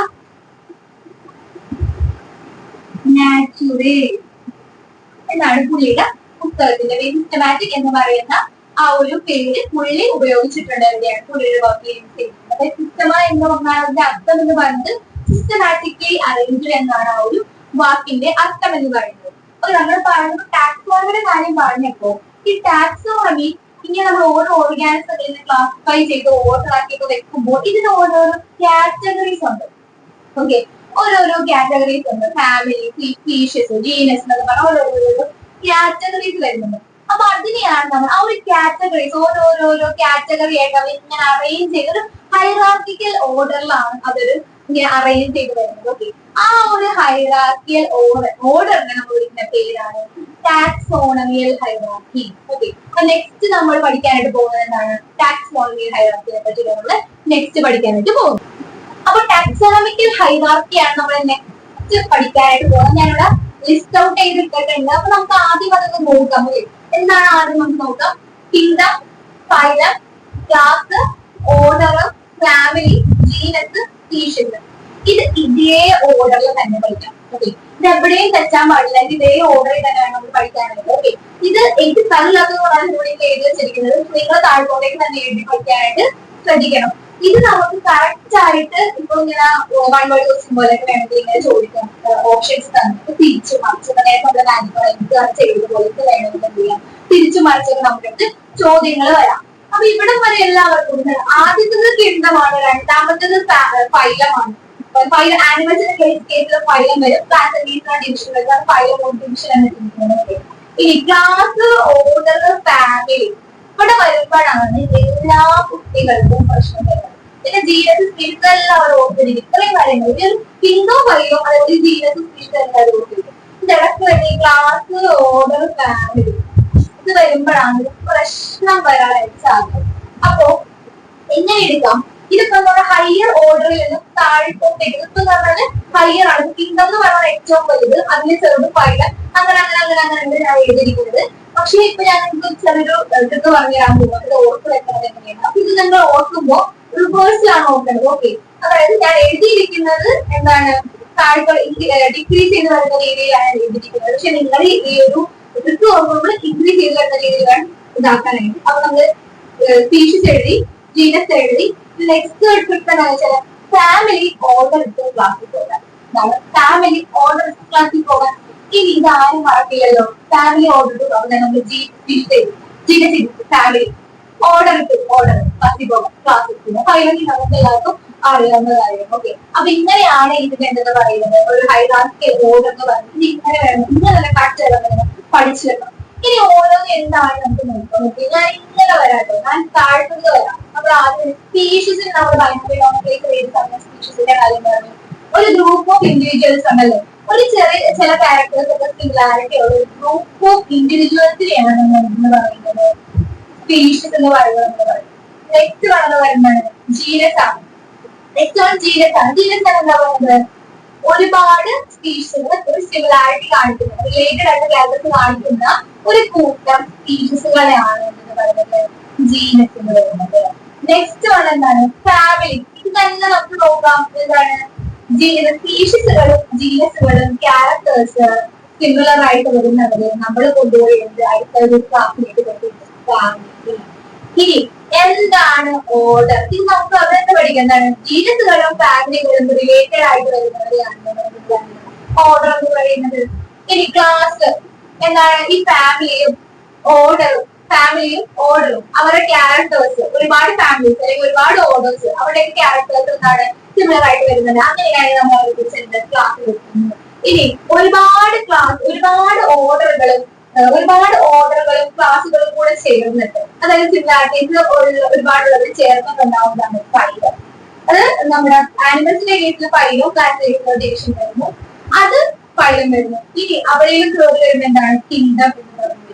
Speaker 1: നാച്ചുറൽ എന്നാണ് പുള്ളിയുടെ പുസ്തകത്തിന്റെ സിസ്റ്റമാറ്റിക് എന്ന് പറയുന്ന ആ ഒരു പേര് പുള്ളി ഉപയോഗിച്ചിട്ടുണ്ട്. എവിടെയാണ് പുള്ളിയുടെ വർക്ക് ചെയ്യുന്നത്. സിസ്റ്റമ എന്ന് പറഞ്ഞാൽ അതിന്റെ അർത്ഥം എന്ന് പറയുന്നത് സിസ്റ്റമാറ്റിക്കലി അറേഞ്ച്ഡ് എന്നാണ് ആ ഒരു വാക്കിന്റെ അർത്ഥം എന്ന് പറയുന്നത്. അപ്പൊ നമ്മൾ പറയുന്നത് ടാക്സോണമിയുടെ കാര്യം പറഞ്ഞപ്പോ ഈ ടാക്സോണമി ഇങ്ങനെ നമ്മൾ ഓരോ ഓർഗാനിസത്തിനെ ക്ലാസിഫൈ ചെയ്ത് ഓർഡർ ആക്കിയിട്ട് വെക്കുമ്പോൾ ഇതിന് ഓരോരോ കാറ്റഗറീസ് ഉണ്ട്. ഓക്കെ, ഓരോരോ കാറ്റഗറീസ് ഉണ്ട്. ഫാമിലി, സ്പീഷീസ്, ജീനസ് എന്നൊക്കെ പറഞ്ഞ ഓരോരോ കാറ്റഗറീസ് വരുന്നുണ്ട്. അപ്പൊ അതിനെയാണ് നമ്മൾ ആ ഒരു കാറ്റഗറീസ് ഓരോരോ കാറ്റഗറി ആയിട്ട് അവർ ഇങ്ങനെ അറേഞ്ച് ചെയ്ത് ഒരു ഹൈറാർക്കിക്കൽ ഓർഡറിലാണ് അതൊരു ഇങ്ങനെ അറേഞ്ച് ചെയ്ത് വരുന്നത്. ഓക്കെ, ആ ഒരു ഹൈറാർക്കിയൽ ഓർഡറിനെ നമ്മൾ വിളിക്കുന്ന പേരാണ് ടാക്സോണമിയൽ ഹൈറാർക്കി. ഓക്കെ, അപ്പൊ നെക്സ്റ്റ് നമ്മൾ പഠിക്കാനായിട്ട് പോകുന്നത് എന്താണ്? ടാക്സോണമിയൽ ഹൈറാർക്കിയെ പറ്റി നമ്മൾ നെക്സ്റ്റ് പഠിക്കാനായിട്ട് പോകും. അപ്പൊ ടാക്സോണമിക്കൽ ഹൈറാർക്കിയാണ് നമ്മൾ നെക്സ്റ്റ് പഠിക്കാനായിട്ട് പോകുന്നത്. ഞാനിവിടെ ലിസ്റ്റ് ഔട്ട് ചെയ്തിട്ടുണ്ട്. അപ്പൊ നമുക്ക് ആദ്യം അതൊന്ന് നോക്കാം. എന്താണ് ആദ്യം നമുക്ക് നോക്കാം? Kingdom, phylum, class, order, family, genus, species. ഇത് ഇതേ ഓർഡറിൽ തന്നെ പഠിക്കാം. ഓക്കെ, ഇത് എവിടെയും തെറ്റാൻ പാടില്ല. ഇതേ ഓർഡറിൽ തന്നെയാണ് നമ്മൾ പഠിക്കാനായിട്ട്. ഓക്കെ, ഇത് എനിക്ക് സ്ഥലമില്ലാത്തതുകൊണ്ടാണ് ഇവിടെ എഴുതി വെച്ചിരിക്കുന്നത്. നിങ്ങൾ താഴ്ത്തോട്ടേക്ക് തന്നെ എഴുതി പഠിക്കാനായിട്ട് ശ്രദ്ധിക്കണം. ഇത് നമുക്ക് കറക്റ്റ് ആയിട്ട് ഇപ്പൊ ഇങ്ങനെ വൺ വേർഡ് ക്വസ്റ്റ്യൻ പോലെയൊക്കെ വേണമെങ്കിൽ ഇങ്ങനെ ചോദിക്കാം. ഓപ്ഷൻസ് തന്നിട്ട് തിരിച്ചു മറിച്ച് നേരത്തെ നമ്മുടെ ചെയ്ത പോലത്തെ വേണമെങ്കിൽ എന്ത് ചെയ്യാം, തിരിച്ചു മറിച്ചൊക്കെ നമുക്ക് ചോദ്യങ്ങൾ വരാം. അപ്പൊ ഇവിടം വരെ എല്ലാവർക്കും ആദ്യത്തത് കിണ്ഡമാണ്, രണ്ടാമത്തത് ഫൈലമാണ്. ആനിമൽസിന്റെ കേസിൽ ഫൈലം വരും, ഡിവിഷൻ വരും, ഫൈലം ഡിവിഷൻ എന്ന് ചിന്തിക്കുന്നത്. ഇനി ക്ലാസ്, ഓർഡർ, ഫാമിലി ഇവിടെ വരുമ്പോഴാണ് എല്ലാ കുട്ടികൾക്കും പ്രശ്നം വരുന്നത്. പിന്നെ ജീനസ്, സ്പീഷീസ് എല്ലാവരും ഓർത്തിരിക്കും. ഇത്രയും കാര്യങ്ങൾ ഒരു കിങ്ഡോ ഫൈലോ അതേപോലെ ജീനസ്, സ്പീഷീസ് എല്ലാവരും ഓർത്തിരിക്കും. ഇതിടക്ക് വേണ്ടി ക്ലാസ്, ഓർഡർ, ഫാമിലി ഇത് വരുമ്പോഴാണ് പ്രശ്നം വരാനായിട്ട് സാധ്യത. അപ്പോ എങ്ങനെ എടുക്കാം? ഇതിപ്പോ നമ്മുടെ ഹയർ ഓർഡറിൽ നിന്നും താഴ്ത്തോട്ടേക്ക് ഇപ്പൊ പറഞ്ഞാല് ഹയർ ആണ്. കിങ്ഡം എന്ന് പറഞ്ഞാൽ ഏറ്റവും വലുത്, അതിന് ചെറുത് ഫൈലം, അങ്ങനെ അങ്ങനെ അങ്ങനെ അങ്ങനെ ഞാൻ എഴുതിയിരിക്കുന്നത്. പക്ഷെ ഇപ്പൊ ഞാൻ നിങ്ങൾക്ക് ചെറിയൊരു ഇതൊക്കെ പറഞ്ഞു തരാൻ പോകും. ഇത് ഓർത്ത് വെക്കുന്നത് എങ്ങനെയാണ്? അപ്പൊ ഇത് നിങ്ങൾ ഓർക്കുമ്പോ റിവേഴ്സിലാണ് ഓർക്കേണ്ടത്. ഓക്കെ, അതായത് ഞാൻ എഴുതിയിരിക്കുന്നത് എന്താണ്, താഴ്ത്തോ ഡിക്രീസ് ചെയ്ത് വരുന്ന രീതിയിലാണ് എഴുതിയിരിക്കുന്നത്. പക്ഷെ നിങ്ങൾ ഈ ഒരു ട്രിക്ക് ഓർക്കുമ്പോൾ ഇൻക്രീസ് ചെയ്ത് വരുന്ന രീതിയിൽ വേണം ഇതാക്കാനായിട്ട്. അപ്പൊ നമ്മള് സ്പീഷീസ് എഴുതി, ജീനസ് എഴുതി. നെക്സ്റ്റ് ട്രിക്ക് എന്താണെന്ന് വെച്ചാൽ ഫാമിലി ഓർഡർ ഇട്ട് ക്ലാസ്സിൽ പോകാൻ. ഫാമിലി ഓർഡർ ഇട്ട് ക്ലാസ്സിൽ പോകാൻ. ഇനി ഇതാരും മറക്കില്ലല്ലോ. ഫാമിലി ഓർഡർ ഇട്ട് പോകാൻ നമ്മൾ ജീനസ് ഫാമിലി ഓർഡർ ഇട്ട് ക്ലാസ്സിൽ പോകാം. ക്ലാസ്സിൽ പോകും. ഫൈനലി നമുക്ക് എല്ലാവർക്കും അറിയാവുന്ന കാര്യം. ഓക്കെ, അപ്പൊ ഇങ്ങനെയാണ് ഇതിന്റെ എന്തെന്ന് പറയുന്നത്, ഒരു ഹൈറാർക്കിക്കൽ ഓർഡർ എന്ന് പറയുന്നത്. ഇങ്ങനെ വേണം, ഇങ്ങനെ കട്ട് പഠിച്ചു വെക്കണം. ഇനി ഓരോന്നും എന്താണ് നമുക്ക് നോക്കാം. ഓക്കെ, ഞാൻ ഇങ്ങനെ വരാട്ടോ, ഞാൻ താഴ്ത്തുന്നത് വരാം. നമ്മൾ ആദ്യം സ്പീഷീസിന് നമ്മൾ സ്പീഷീസിന്റെ കാര്യം പറഞ്ഞു. ഒരു ഗ്രൂപ്പ് ഓഫ് ഇൻഡിവിജ്വൽസ് ഉണ്ടല്ലോ, ഒരു ചില ക്യാരക്ടേഴ്സ് ഒക്കെ സിമിലാരിറ്റി ഉള്ള ഒരു ഗ്രൂപ്പ് ഓഫ് ഇൻഡിവിജ്വൽസിനെയാണ് നമ്മൾ എന്ന് പറയുന്നത് സ്പീഷീസ് എന്ന് പറയുന്നത്. നെക്സ്റ്റ് വരുന്നതാണ് ജീനസ് ആണ്. നെക്സ്റ്റ് ആണ് ജീനസ് ആണ്. ജീനസ് ആണ് എന്താ പറയുന്നത്, ഒരുപാട് സ്പീഷീസുകൾ ഒരു സിമിലാരിറ്റി കാണിക്കുന്ന, റിലേറ്റഡ് ആയിട്ട് ക്യാരക്ടേഴ്സ് കാണിക്കുന്ന ഒരു കൂട്ടം സ്പീഷീസുകളെയാണ് എന്ന് പറയുന്നത് ജീനസ് എന്ന് പറയുന്നത്. നെക്സ്റ്റ് വൺ എന്താണ്, ഫാമിലി. ഇത് തന്നെ നമുക്ക് നോക്കാം. എന്താണ്, സ്പീഷീസുകളും ജീനസുകളും ക്യാരക്ടേഴ്സ് സിമിലർ ആയിട്ട് വരുന്നവര് നമ്മൾ കൊണ്ടുപോയി അടുത്ത ഒരു ക്ലാസ്സിലേക്ക് ഫാമിലി. ഇനി എന്താണ് ഓർഡർ? ഇത് നമുക്ക് അവിടെ പഠിക്കാം. എന്താണ്, ജീനസുകളും ഫാമിലികളും റിലേറ്റഡ് ആയിട്ട് വരുന്നവരെയാണ് ഓർഡർ എന്ന് പറയുന്നത്. ഇനി ക്ലാസ് എന്താണ്, ഈ ഫാമിലിയും ഓർഡറും അവരുടെ ക്യാരക്ടേഴ്സ്, ഒരുപാട് ഫാമിലീസ് അല്ലെങ്കിൽ ഒരുപാട് ഓർഡേഴ്സ്, അവരുടെ ക്യാരക്ടേഴ്സ് എന്താണ് സിമിലർ ആയിട്ട് വരുന്നത്. അങ്ങനെയാണ് നമ്മൾ അവരെ കുറിച്ച് ക്ലാസ് എടുക്കുന്നത്. ഇനി ഒരുപാട് ഓർഡറുകളും ക്ലാസുകളും കൂടെ ചേർന്നിട്ട്, അതായത് സിമിലാരിറ്റീസ് ഒരുപാടുള്ളത് ചേർന്നിട്ടുണ്ടാവുന്നതാണ് ഫൈലം. അത് നമ്മുടെ ആനിമൽസിന്റെ കേസിൽ ഫൈലോ, പ്ലാന്റ്സിന്റെ കേസിലോ ഡിവിഷൻ വരുന്നു, അത് ഫൈലം വരുന്നു. ഇനി അവിടെയും കയറി വരുന്ന എന്താണ്, കിങ്ഡം എന്ന് പറയുന്നത്.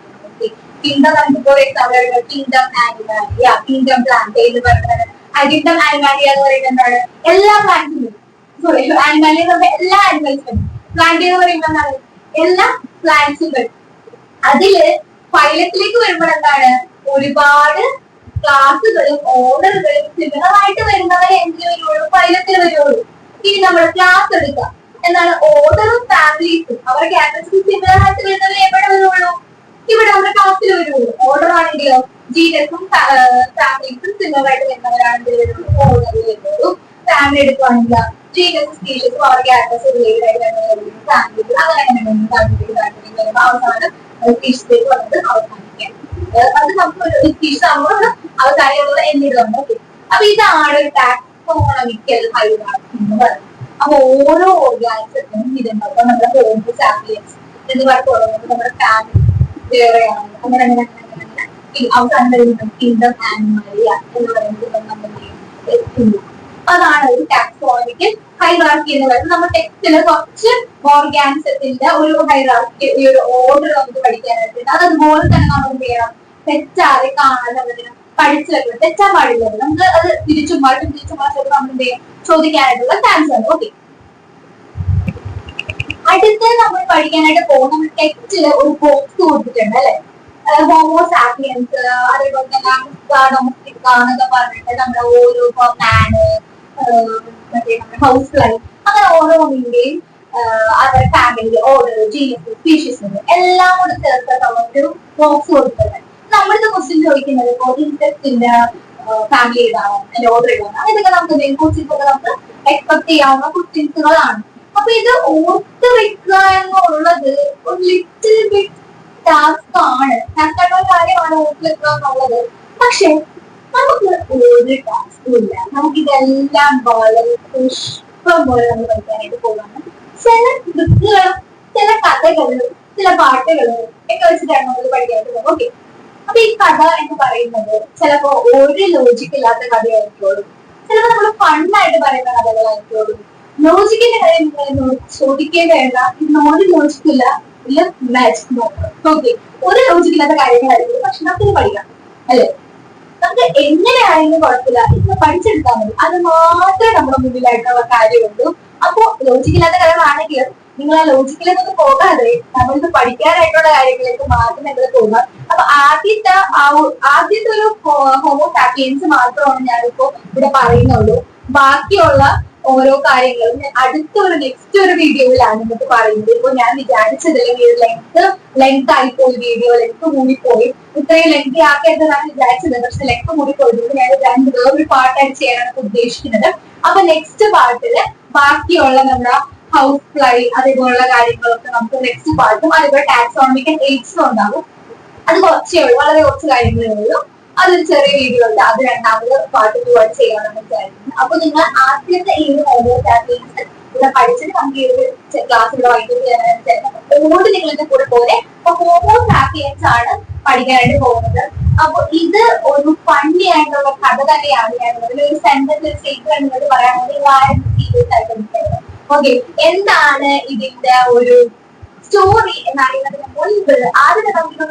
Speaker 1: കിങ്ഡം നമുക്ക് for example kingdom Animalia, kingdom plant എന്ന് പറയുന്നത്. കിങ്ഡം ആനിമാലിയ എന്ന് പറയുന്നത് എന്താണ്, എല്ലാ പ്ലാന്റ്സിലും, സോറി ആനിമാലിയ എന്ന് പറയുമ്പോൾ എല്ലാ ആനിമൽസിലും, പ്ലാന്റ് എന്ന് പറയുമ്പോൾ എന്താണ്, എല്ലാ പ്ലാന്റ്സും. അതില് ഫൈലത്തിലേക്ക് വരുമ്പോൾ എന്താണ്, ഒരുപാട് ക്ലാസുകളും ഓർഡറുകളും സിമിലർ ആയിട്ട് വരുന്നവരെ എന്തിനു വരുള്ളൂ, ഫൈലത്തിൽ വരുള്ളൂ. ഇനി നമ്മൾ ക്ലാസ് എടുക്കാം. എന്താണ്, ഓർഡറും ഫാമിലീസും അവർക്ക് ആൻസേഴ്സ് സിമിലർ ആയിട്ട് വരുന്നവർ എവിടെ വരുള്ളൂ? ഇവിടെ നമ്മുടെ ക്ലാസ്സിൽ വരുള്ളൂ. ഓർഡർ ആണെങ്കിലോ ജീനസും ഫാമിലീസും സിമിലർ ആയിട്ട് വരുന്നവരാണെങ്കിൽ വരുള്ളൂ, ഓർഡറിൽ വരുള്ളൂ. ഫാമിലി എടുക്കുവാണെങ്കിൽ ജീനസും സ്പീഷീസും അവർക്ക് ആൻസേഴ്സ് റിലേറ്റഡ് ആയിട്ട് വരുന്ന ഫാമിലീസ് അങ്ങനെ അവസാനം സ്പീഷീസിലേക്ക് വന്നത് അവസാനിക്കാം. അത് നമുക്കൊരു സ്പീഷീസ് ആകുമ്പോൾ അവസാനമുള്ള എന്നിടുന്നുണ്ട്. ഓക്കെ, അപ്പൊ ഇതാണ് ഒരു ടാക്സോണമിക്കൽ ഹൈറാർക്കി എന്ന് പറയുന്നത്. അപ്പൊ ഓരോ ഓർഗാനിസത്തിനും ഇതുണ്ട്. അപ്പൊ നമ്മുടെ ഹോമോ സാപ്പിയൻസ് എന്ന് പറയുന്നത് നമ്മുടെ ഫാമിലി വേറെയാണ്. അങ്ങനെ അങ്ങനെ അങ്ങനെ അങ്ങനെ അവസാനം വരുന്നത് കിങ്ഡം ആനിമലിയ എന്ന് പറയുന്നത്. അതാണ് ഒരു ടാക്സോണമിക്കൽ ഹൈറാർക്കി എന്ന് പറയുന്നത്. നമ്മുടെ ടെക്സ്റ്റില് കുറച്ച് ഓർഗാനിസത്തിന്റെ ഒരു ഹൈറാർക്കി, ഈ ഒരു ഓർഡർ നമുക്ക് പഠിക്കാനായിട്ടുണ്ട്. അതുപോലെ തന്നെ നമ്മൾ എന്ത് ചെയ്യണം? തെറ്റാതെ കാണാൻ നമ്മളതിന് പഠിച്ചു വെക്കണം. തെറ്റാൻ പാടില്ല. നമുക്ക് അത് തിരിച്ചും മറിച്ചും നമ്മൾ എന്ത് ചെയ്യും? ചോദിക്കാനായിട്ടുള്ള ചാൻസ് ആണ്. ഓക്കെ, അടുത്ത നമ്മൾ പഠിക്കാനായിട്ട് പോകും. നമ്മൾ ടെക്സ്റ്റില് ഒരു ബോക്സ് കൊടുത്തിട്ടുണ്ട് അല്ലെ? ഹോമോ സാപ്പിയൻസ്, അതേപോലെ തന്നെ ഡൊമസ്റ്റിക് എന്നൊക്കെ പറഞ്ഞിട്ട് നമ്മുടെ ഓരോ മാന്, മറ്റേ ഹൗസ് ലൈഫ്, അങ്ങനെ ഓരോന്നിന്റെയും അവരുടെ ഫാമിലി, ഓർഡർ, ജീനസ്, സ്പീഷീസ് എല്ലാം കൂടെ ചേർത്തിട്ടുള്ള ഒരു ബോക്സ് കൊടുത്തിട്ടുണ്ട്. നമ്മളിത് ക്വസ്റ്റ്യൻ ചോദിക്കുന്നത് ഇപ്പോൾ ഇൻസെക്റ്റിന്റെ ഫാമിലി ഏതാണ്, അതിന്റെ ഓർഡർ ഏതാണ്, അങ്ങനെയൊക്കെ നമുക്ക് ക്വസ്റ്റ്യൻസ് നമുക്ക് എക്സ്പെക്ട് ചെയ്യാവുന്ന ക്വസ്റ്റ്യൻസുകളാണ്. അപ്പൊ ഇത് ഓർത്ത് വെക്കുക എന്നുള്ളത് ഒരു ലിറ്റിൽ ബിറ്റ് ടാസ്ക് ആണ്, ടാസ്കായിട്ടുള്ള കാര്യമാണ് ഓർത്ത് വെക്കുക എന്നുള്ളത്. പക്ഷെ നമുക്ക് ഒരു ടാസ്കും ഇല്ല. നമുക്കിതെല്ലാം വളരെ പുഷ്പം പോലെ നമ്മൾ പഠിക്കാനായിട്ട് പോകുകയാണ്. ചില ബുക്കുകളും ചില കഥകളും ചില പാട്ടുകളും ഒക്കെ വെച്ചിട്ടാണ് നമ്മൾ പഠിക്കാനായിട്ട് പോകുന്നത്. ഓക്കെ, അപ്പൊ ഈ കഥ എന്ന് പറയുന്നത് ചിലപ്പോ ഒരു ലോജിക്കില്ലാത്ത കഥയായിരിക്കോളും, ചിലപ്പോ നമ്മൾ ഫണ്ണായിട്ട് പറയുന്ന കഥകളായിരിക്കോളും. ലോജിക്കിന്റെ കാര്യം ചോദിക്കേണ്ട വേണ്ട, നോൺ ലോജിക്കില്ല, ഇല്ല മാജിക് നോക്കാം. ഓക്കെ, ഒരു ലോജിക്കില്ലാത്ത കാര്യങ്ങളായിരിക്കും, പക്ഷെ നമുക്കിത് പഠിക്കാം അല്ലെ? നമുക്ക് എങ്ങനെയാണെങ്കിലും കുഴപ്പമില്ല, ഇന്ന് പഠിച്ചെടുത്താൽ മതി. അത് മാത്രമേ നമ്മുടെ മുന്നിലായിട്ടുള്ള കാര്യമുള്ളൂ. അപ്പോ ലോജിക്കില്ലാത്ത കാര്യങ്ങളാണെങ്കിലും നിങ്ങൾ ആ ലോജിക്കിലൊന്നും പോകാതെ നമ്മളിത് പഠിക്കാനായിട്ടുള്ള കാര്യങ്ങളിലേക്ക് മാത്രം നിങ്ങൾ പോകുക. അപ്പൊ ആദ്യത്തെ ഒരു ഹോമോ സാപ്പിയൻസ് മാത്രമാണ് ഞാനിപ്പോ ഇവിടെ പറയുന്നുള്ളൂ. ബാക്കിയുള്ള ഓരോ കാര്യങ്ങളും ഞാൻ അടുത്തൊരു നെക്സ്റ്റ് ഒരു വീഡിയോയിലാണ് നിങ്ങൾക്ക് പറയുന്നത്. ഇപ്പൊ ഞാൻ വിചാരിച്ചതില്ലെങ്കിൽ ലെങ്ത് ആയിപ്പോയി, വീഡിയോ ലെങ്ത് കൂടിപ്പോയി, ഇത്രയും ലെങ്ത് ആക്കേണ്ടതാണ് വിചാരിച്ചത്. പക്ഷെ ലെങ്ത് കൂടിപ്പോയി ഞാൻ വേറൊരു പാർട്ടായിട്ട് ചെയ്യാനാണ് ഉദ്ദേശിക്കുന്നത്. അപ്പൊ നെക്സ്റ്റ് പാർട്ടില് ബാക്കിയുള്ള നമ്മുടെ ഹൗസ് ഫ്ലൈ അതേപോലുള്ള കാര്യങ്ങളൊക്കെ നമുക്ക് നെക്സ്റ്റ് പാർട്ടും അതേപോലെ ടാക്സോണമിക്കൽ എയ്ഡ്സും ഉണ്ടാകും. അത് കുറച്ചേ ഉള്ളൂ, വളരെ കുറച്ച് കാര്യങ്ങളേ ഉള്ളൂ. അതൊരു ചെറിയ വീഡിയോ ഉണ്ട്, അത് രണ്ടാമത് പാർട്ട് 2 ആയിട്ട് ചെയ്യാമെന്ന് വിചാരിക്കുന്നു. അപ്പൊ നിങ്ങൾ ആദ്യത്തെ ഈ ഒരു ഹോമോ സാപ്പിയൻസ് ഇവിടെ പഠിച്ചിട്ട് നമുക്ക് ഈ ഒരു ക്ലാസ് ഇവിടെ വൈകിട്ട് ചെയ്യാനാണ് വിചാരിക്കുന്നത്. ഓട് നിങ്ങളുടെ കൂടെ പോലെ ഹോമോ സാപ്പിയൻസ് ആണ് പഠിക്കാനായിട്ട് പോകുന്നത്. അപ്പൊ ഇത് ഒരു ഫണ്ണി ആയിട്ടുള്ള കഥ തന്നെയാണ്. ഞാൻ ഒരു സെന്റൻസ് സ്റ്റേറ്റ്മെന്റ് പറയാൻ സീരിയസ് ആയിട്ട് നിൽക്കുന്നത്. ഓക്കെ, എന്താണ് ഇതിന്റെ ഒരു സ്റ്റോറി എന്നറിയുന്നതിന് മുൻപ് ആദ്യം നമുക്ക്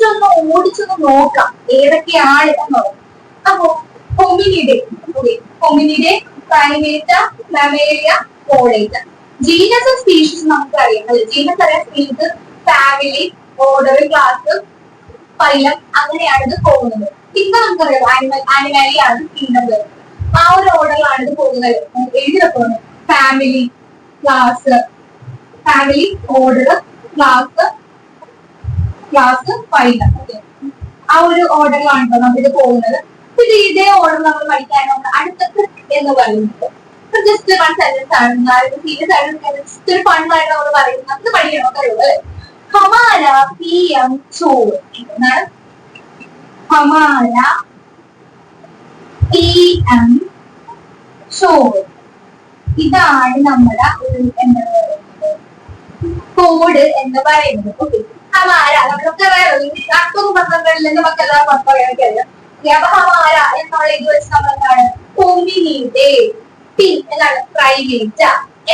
Speaker 1: ഒന്ന് ഓടിച്ചൊന്ന് നോക്കാം ഏതൊക്കെയാണ് എന്നുള്ളത്. അപ്പോ ഹോമിനിഡേ, ഹോമിനിഡേ, പ്രൈമേറ്റ, മമേലിയ, പോളേറ്റ. ജീനസും സ്പീഷീസും നമുക്കറിയാം അല്ലെ? ജീനസ് അറിയാം, species, family, order, class, phylum, അങ്ങനെയാണ് ഇത് പോകുന്നത്. പിന്നെ നമുക്കറിയാം ആനിമലിയാണ് കിങ്ഡം വരുന്നത്. ആ ഒരു ഓർഡറിലാണ് ഇത് പോകുന്നത്. എഴുതിയപ്പോൾ family, class, family, order, class, phylum. ആ ഒരു ഓർഡറിലാണ് നമ്മളിത് പോകുന്നത്. പിന്നെ ഇതേ ഓർഡർ നമ്മൾ പഠിക്കാൻ അടുത്തത് എന്ന് പറയുന്നത് ജസ്റ്റ് വൺ സെന്റൻസ് ആണ്. സീരിയസ് ആയിട്ട് ജസ്റ്റ് ഒരു ഫണ്ണായിട്ട് നമ്മൾ പറയുന്നത് നമുക്ക് പഠിക്കണം അല്ലേ? ഹമാര PM ചോർ എന്നാണ്. ഹമാര PM ചോർ, ഇതാണ് നമ്മുടെ ഒരു എന്താ പറയുന്നത് കോഡ് എന്ന് പറയുന്നത്. ഓക്കെ, ഹമാര നമ്മളൊക്കെ അർത്ഥവും പത്രങ്ങളിലെന്ന് മക്കളെല്ലാം പറയാൻ. അപ്പൊ ഹമാര എന്നുള്ള ഇത് വെച്ച് നമ്മൾ എന്താണ് ഹോമിനിഡേ, P എന്താണ് പ്രൈമേറ്റ,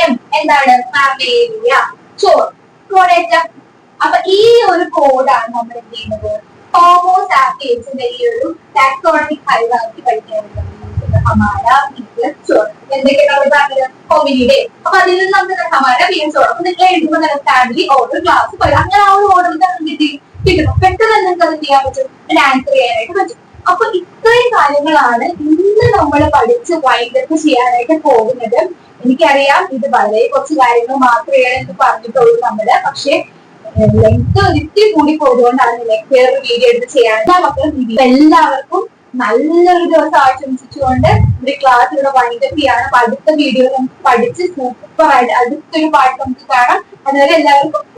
Speaker 1: M എന്താണ് മമേലിയ, ചോർ പോളേറ്റ. അപ്പൊ ഈ ഒരു കോഡാണ് നമ്മൾ എന്ത് ചെയ്യുന്നത് ഹോമോ സാപ്പിയൻസിന്റെ ഈ ഒരു ടാക്സോണമിക് ഹൈറാർക്കി പഠിക്കാനുള്ളത്. ഹമാര, ചോർ, എന്തൊക്കെയാണ് പറഞ്ഞത്? ഹോമിനിഡേ. അപ്പൊ അതിൽ നിന്ന് നമുക്ക് ഹമാര, ചോർ. അപ്പൊ നിങ്ങൾ എഴുതുമ്പോൾ തന്നെ ഫാമിലി, ഓർഡർ, ക്ലാസ്, അങ്ങനെ ആ ഒരു ഓർഡറിൽ കിട്ടും. പെട്ടെന്ന് നിങ്ങൾക്ക് അത് ചെയ്യാൻ പറ്റും, ആൻസർ ചെയ്യാനായിട്ട് പറ്റും. അപ്പൊ ഇത്രയും കാര്യങ്ങളാണ് ഇന്ന് നമ്മൾ പഠിച്ച് വൈൻഡപ്പ് ചെയ്യാനായിട്ട് പോകുന്നത്. എനിക്കറിയാം ഇത് വളരെ കുറച്ച് കാര്യങ്ങൾ മാത്രമേ എന്ന് പറഞ്ഞിട്ടുള്ളൂ നമ്മള്, പക്ഷെ ലെങ്ത് ഒരിത്തിരി കൂടി പോയതുകൊണ്ടാണ് നെക്സ്റ്റ് ഇയർ വീഡിയോ എടുത്ത് ചെയ്യാൻ. എല്ലാവർക്കും നല്ലൊരു ദിവസം ആശംസിച്ചുകൊണ്ട് ഒരു ക്ലാസ് ഇവിടെ വൈൻഡപ്പ് ചെയ്യാണ്. അടുത്ത വീഡിയോ നമുക്ക് പഠിച്ച് സൂപ്പർ ആയിട്ട് അടുത്തൊരു പാട്ട് നമുക്ക് കാണാം. അതുവരെ എല്ലാവർക്കും